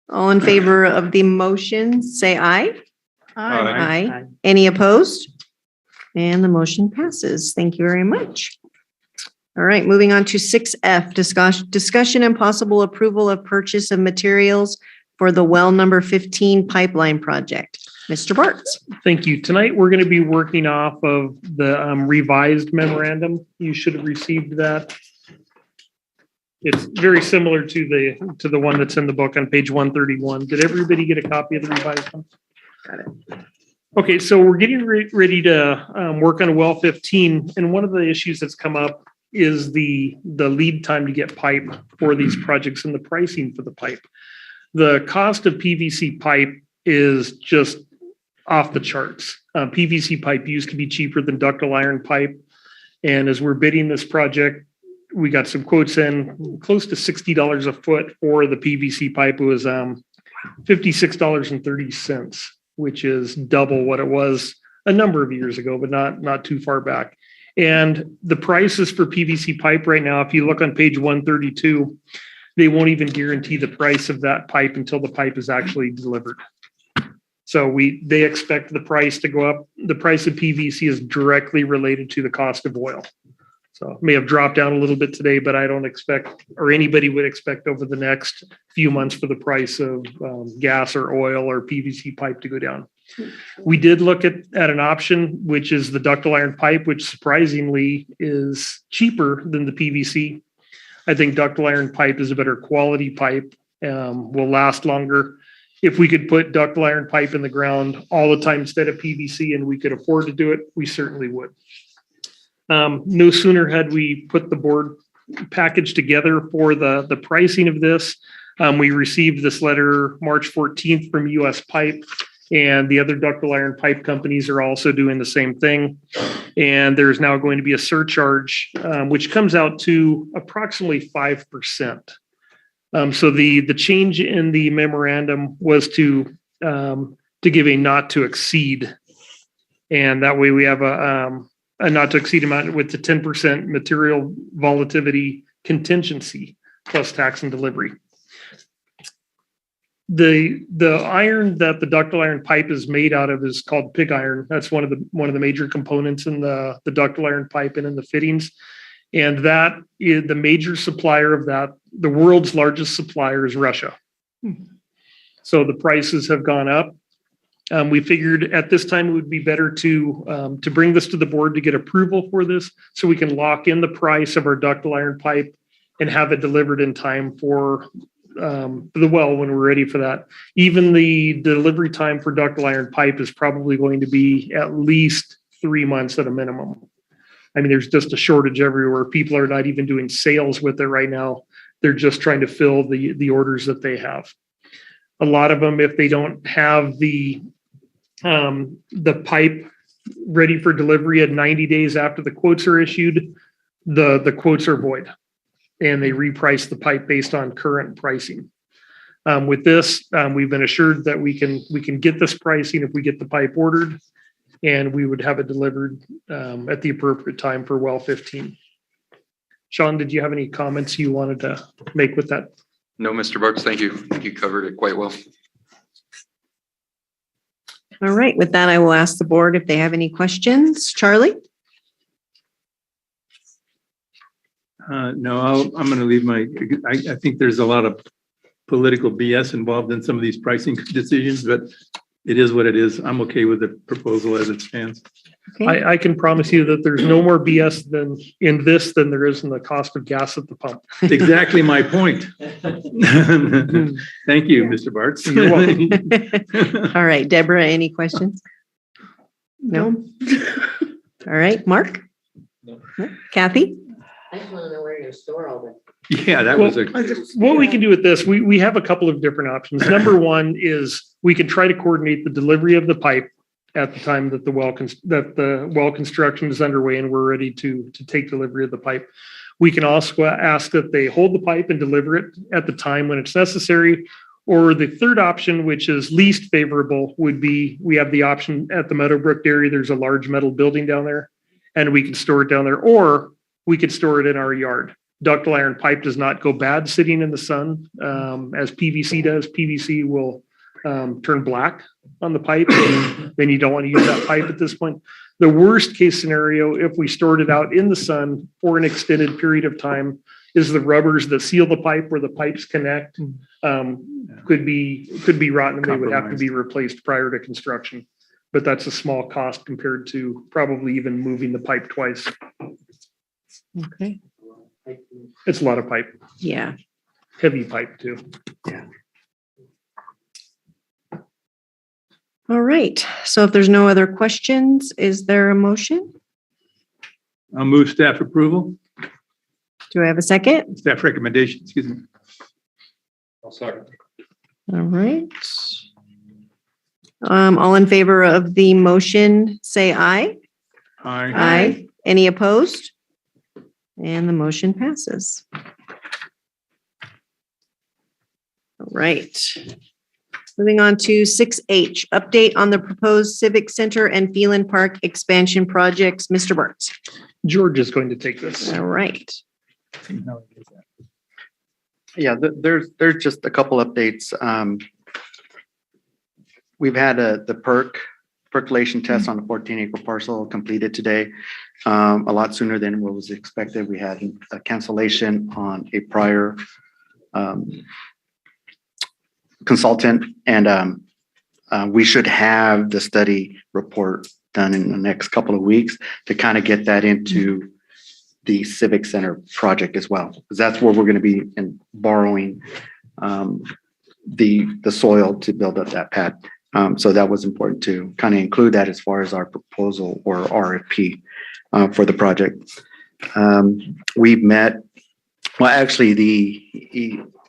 All in favor of the motion, say aye. Aye. Any opposed? And the motion passes. Thank you very much. All right, moving on to 6F, discussion and possible approval of purchase of materials for the well number 15 pipeline project. Mr. Bartz. Thank you. Tonight, we're going to be working off of the revised memorandum. You should have received that. It's very similar to the one that's in the book on page 131. Did everybody get a copy of the revised one? Got it. Okay, so we're getting ready to work on well 15, and one of the issues that's come up is the lead time to get pipe for these projects and the pricing for the pipe. The cost of PVC pipe is just off the charts. PVC pipe used to be cheaper than ductile iron pipe. And as we're bidding this project, we got some quotes in close to $60 a foot for the PVC pipe. It was $56.30, which is double what it was a number of years ago, but not too far back. And the prices for PVC pipe right now, if you look on page 132, they won't even guarantee the price of that pipe until the pipe is actually delivered. So they expect the price to go up. The price of PVC is directly related to the cost of oil. So it may have dropped down a little bit today, but I don't expect, or anybody would expect over the next few months for the price of gas or oil or PVC pipe to go down. We did look at an option, which is the ductile iron pipe, which surprisingly is cheaper than the PVC. I think ductile iron pipe is a better quality pipe, will last longer. If we could put ductile iron pipe in the ground all the time instead of PVC and we could afford to do it, we certainly would. No sooner had we put the board package together for the pricing of this, we received this letter March 14th from US Pipe, and the other ductile iron pipe companies are also doing the same thing. And there's now going to be a surcharge, which comes out to approximately 5%. So the change in the memorandum was to give a not to exceed. And that way we have a not to exceed amount with the 10% material volatility contingency plus tax and delivery. The iron that the ductile iron pipe is made out of is called pig iron. That's one of the major components in the ductile iron pipe and in the fittings. And that is the major supplier of that. The world's largest supplier is Russia. So the prices have gone up. We figured at this time it would be better to bring this to the board to get approval for this, so we can lock in the price of our ductile iron pipe and have it delivered in time for the well when we're ready for that. Even the delivery time for ductile iron pipe is probably going to be at least 3 months at a minimum. I mean, there's just a shortage everywhere. People are not even doing sales with it right now. They're just trying to fill the orders that they have. A lot of them, if they don't have the pipe ready for delivery at 90 days after the quotes are issued, the quotes are void, and they reprice the pipe based on current pricing. With this, we've been assured that we can get this pricing if we get the pipe ordered, and we would have it delivered at the appropriate time for well 15. Sean, did you have any comments you wanted to make with that? No, Mr. Bartz, thank you. You covered it quite well. All right, with that, I will ask the board if they have any questions. Charlie? No, I'm going to leave I think there's a lot of political BS involved in some of these pricing decisions, but it is what it is. I'm okay with the proposal as it stands. Okay. I can promise you that there's no more BS than there is in the cost of gas at the pump. Exactly my point. Thank you, Mr. Bartz. You're welcome. All right, Deborah, any questions? No? All right, Mark? No. Kathy? I just want to know where you're going to store all this. Yeah, that was what we can do with this. We have a couple of different options. Number one is we can try to coordinate the delivery of the pipe at the time that the well construction is underway and we're ready to take delivery of the pipe. We can also ask that they hold the pipe and deliver it at the time when it's necessary. Or the third option, which is least favorable, would be we have the option at the Meadowbrook Dairy. There's a large metal building down there, and we can store it down there, or we could store it in our yard. Ductile iron pipe does not go bad sitting in the sun as PVC does. PVC will turn black on the pipe, and then you don't want to use that pipe at this point. The worst case scenario, if we stored it out in the sun for an extended period of time, is the rubbers that seal the pipe where the pipes connect could be rotten, and they would have to be replaced prior to construction. But that's a small cost compared to probably even moving the pipe twice. Okay. It's a lot of pipe. Yeah. Heavy pipe too. Yeah. All right. So if there's no other questions, is there a motion? I'll move staff approval. Do I have a second? Staff recommendation, excuse me. I'll second. All right. All in favor of the motion, say aye. Aye. Aye. Any opposed? And the motion passes. All right. Moving on to 6H, update on the proposed Civic Center and Phelan Park expansion projects. Mr. Bartz. George is going to take this. All right. Yeah, there's just a couple updates. We've had the percolation test on the 14-acre parcel completed today, a lot sooner than what was expected. We had a cancellation on a prior consultant, and we should have the study report done in the next couple of weeks to kind of get that into the Civic Center project as well, because that's where we're going to be borrowing the soil to build up that pad. So that was important to kind of include that as far as our proposal or RFP for the project. We've met, well, actually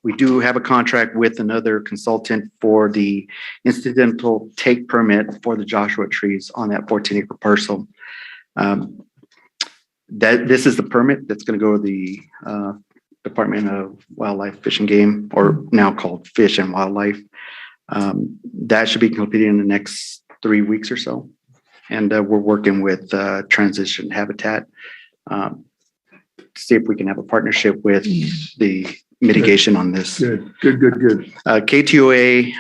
we do have a contract with another consultant for the incidental take permit for the Joshua trees on that 14-acre parcel. This is the permit that's going to go to the Department of Wildlife, Fish and Game, or now called Fish and Wildlife. That should be completed in the next 3 weeks or so. And we're working with Transition Habitat to see if we can have a partnership with the mitigation on this. Good. KTOA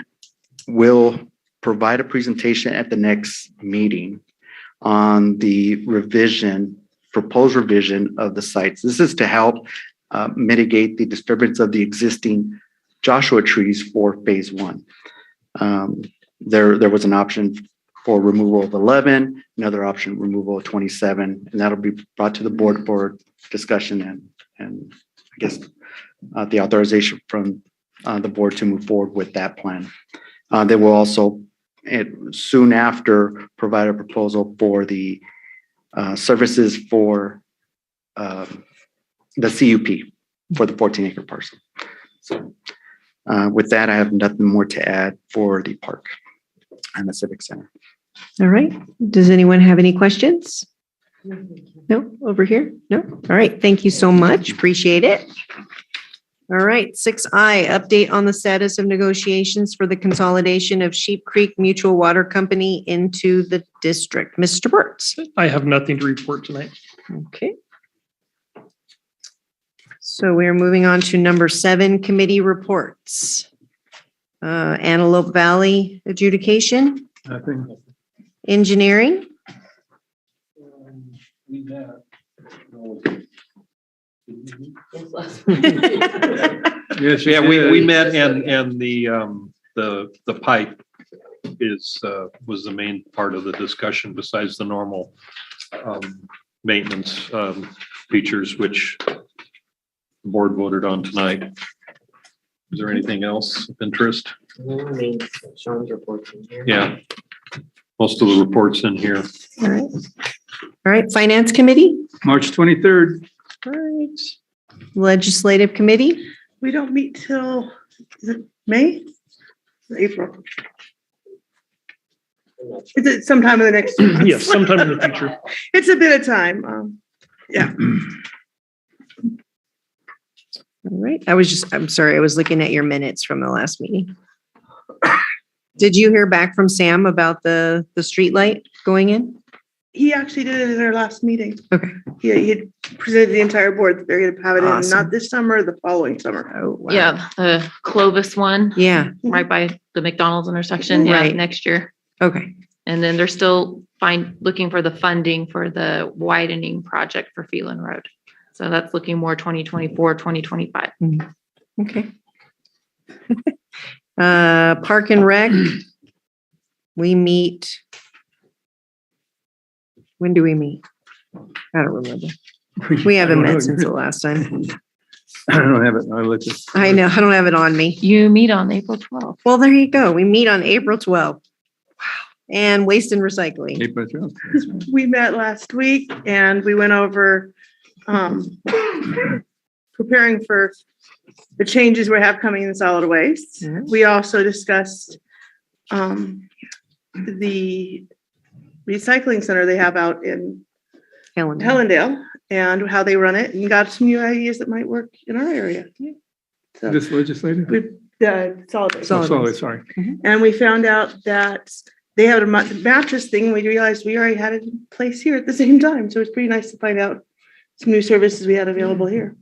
will provide a presentation at the next meeting on the proposed revision of the sites. This is to help mitigate the disturbance of the existing Joshua trees for phase 1. There was an option for removal of 11, another option removal of 27, and that'll be brought to the board for discussion and I guess the authorization from the board to move forward with that plan. They will also soon after provide a proposal for the services for the CUP for the 14-acre parcel. So with that, I have nothing more to add for the park and the Civic Center. All right. Does anyone have any questions? No, over here? No? All right. Thank you so much. Appreciate it. All right. 6I, update on the status of negotiations for the consolidation of Sheep Creek Mutual Water Company into the district. Mr. Burtz. I have nothing to report tonight. Okay. So we're moving on to number 7, committee reports. Antelope Valley adjudication, Nothing. engineering, Yes, Yeah, we met and the pipe was the main part of the discussion besides the normal maintenance features, which the board voted on tonight. Is there anything else of interest? I mean, Sean's reports in here. Yeah. Most of the reports in here. all right. All right, finance committee, March 23rd. all right. Legislative committee, We don't meet till, is it May? Or April? Is it sometime in the next 2 months? Yes, sometime in the future. It's a bit of time. Yeah. all right. I'm sorry, I was looking at your minutes from the last meeting. Did you hear back from Sam about the street light going in? He actually did it in our last meeting. Okay. He had presented the entire board. They're going to have it in, Awesome. not this summer, the following summer. Oh, wow. Yeah, the Clovis one, Yeah, right by the McDonald's intersection, yeah, Right. next year. okay. And then they're still looking for the funding for the widening project for Phelan Road. So that's looking more 2024, 2025. Okay. Park and Rec, we meet. When do we meet? I don't remember. We haven't met since the last time. I don't have it. I looked at. I know, I don't have it on me. You meet on April 12th. Well, there you go. We meet on April 12th. Wow. And waste and recycling. April 12th. That's right. We met last week and we went over preparing for the changes we have coming in solid waste. Mhm. We also discussed the recycling center they have out in Hellendale and how they run it, and got some new ideas that might work in our area. So This legislative? solid waste. Sorry. And we found out that they had a mattress thing. We realized we already had it in place here at the same time. So it's pretty nice to find out some new services we had available here.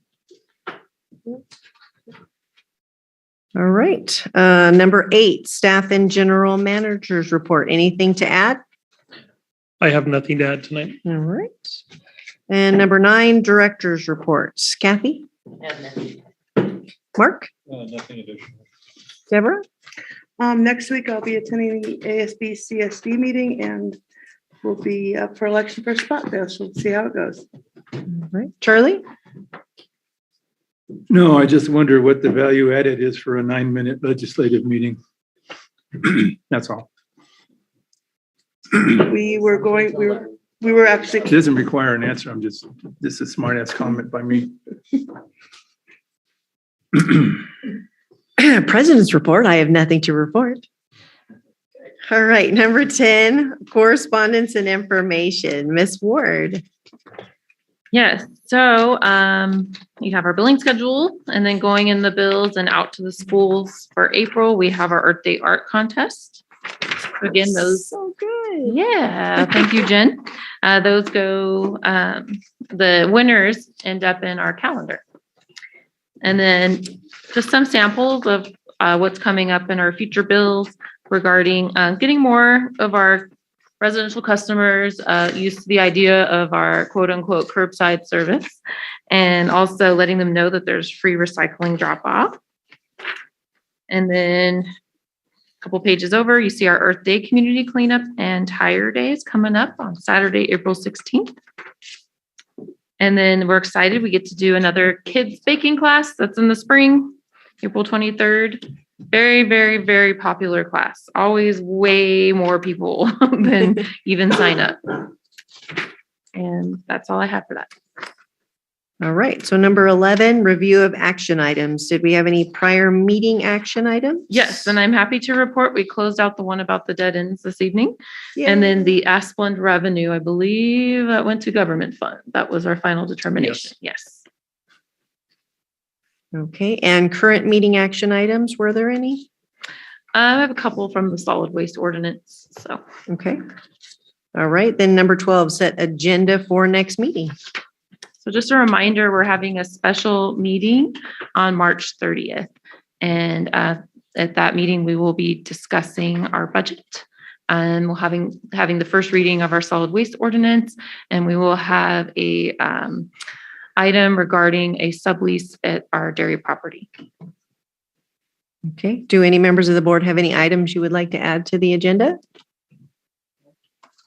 All right. Number 8, staff and general managers report. Anything to add? I have nothing to add tonight. All right. And number 9, directors reports. Kathy? Mark? Nothing additional. Deborah? Next week I'll be attending the PPHCSD meeting and we'll be up for election for a spot there. So we'll see how it goes. All right. Charlie? No, I just wonder what the value added is for a 9-minute legislative meeting. That's all. We were actually. It doesn't require an answer. This is a smart ass comment by me. President's report. I have nothing to report. All right. Number 10, correspondence and information. Miss Ward. Yes, so you have our billing schedule, and then going in the bills and out to the schools for April, we have our Earth Day art contest. Again, those. So good. Yeah, thank you, Jen. Those go, the winners end up in our calendar. And then just some samples of what's coming up in our future bills regarding getting more of our residential customers used to the idea of our quote unquote curbside service, and also letting them know that there's free recycling drop off. And then a couple pages over, you see our Earth Day community cleanup and tire days coming up on Saturday, April 16th. And then we're excited, we get to do another kids baking class that's in the spring, April 23rd. Very, very, very popular class. Always way more people than even sign up. And that's all I have for that. All right. So number 11, review of action items. Did we have any prior meeting action items? Yes, and I'm happy to report we closed out the one about the dead ends this evening. And then the Asplund revenue, I believe, went to government fund. That was our final determination. Yes. Okay. And current meeting action items, were there any? I have a couple from the solid waste ordinance. So, okay. All right. Then number 12, set agenda for next meeting. So just a reminder, we're having a special meeting on March 30th. And at that meeting, we will be discussing our budget. And we'll having the first reading of our solid waste ordinance. And we will have a item regarding a sublease at our dairy property. Okay. Do any members of the board have any items you would like to add to the agenda?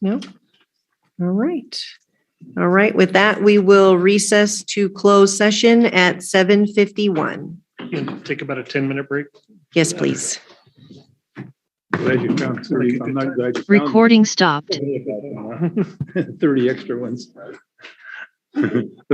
No? All right. All right. With that, we will recess to close session at 7:51. Take about a 10-minute break. Yes, please. Glad you found 30. I'm not glad you found Recording stopped. 30 extra ones.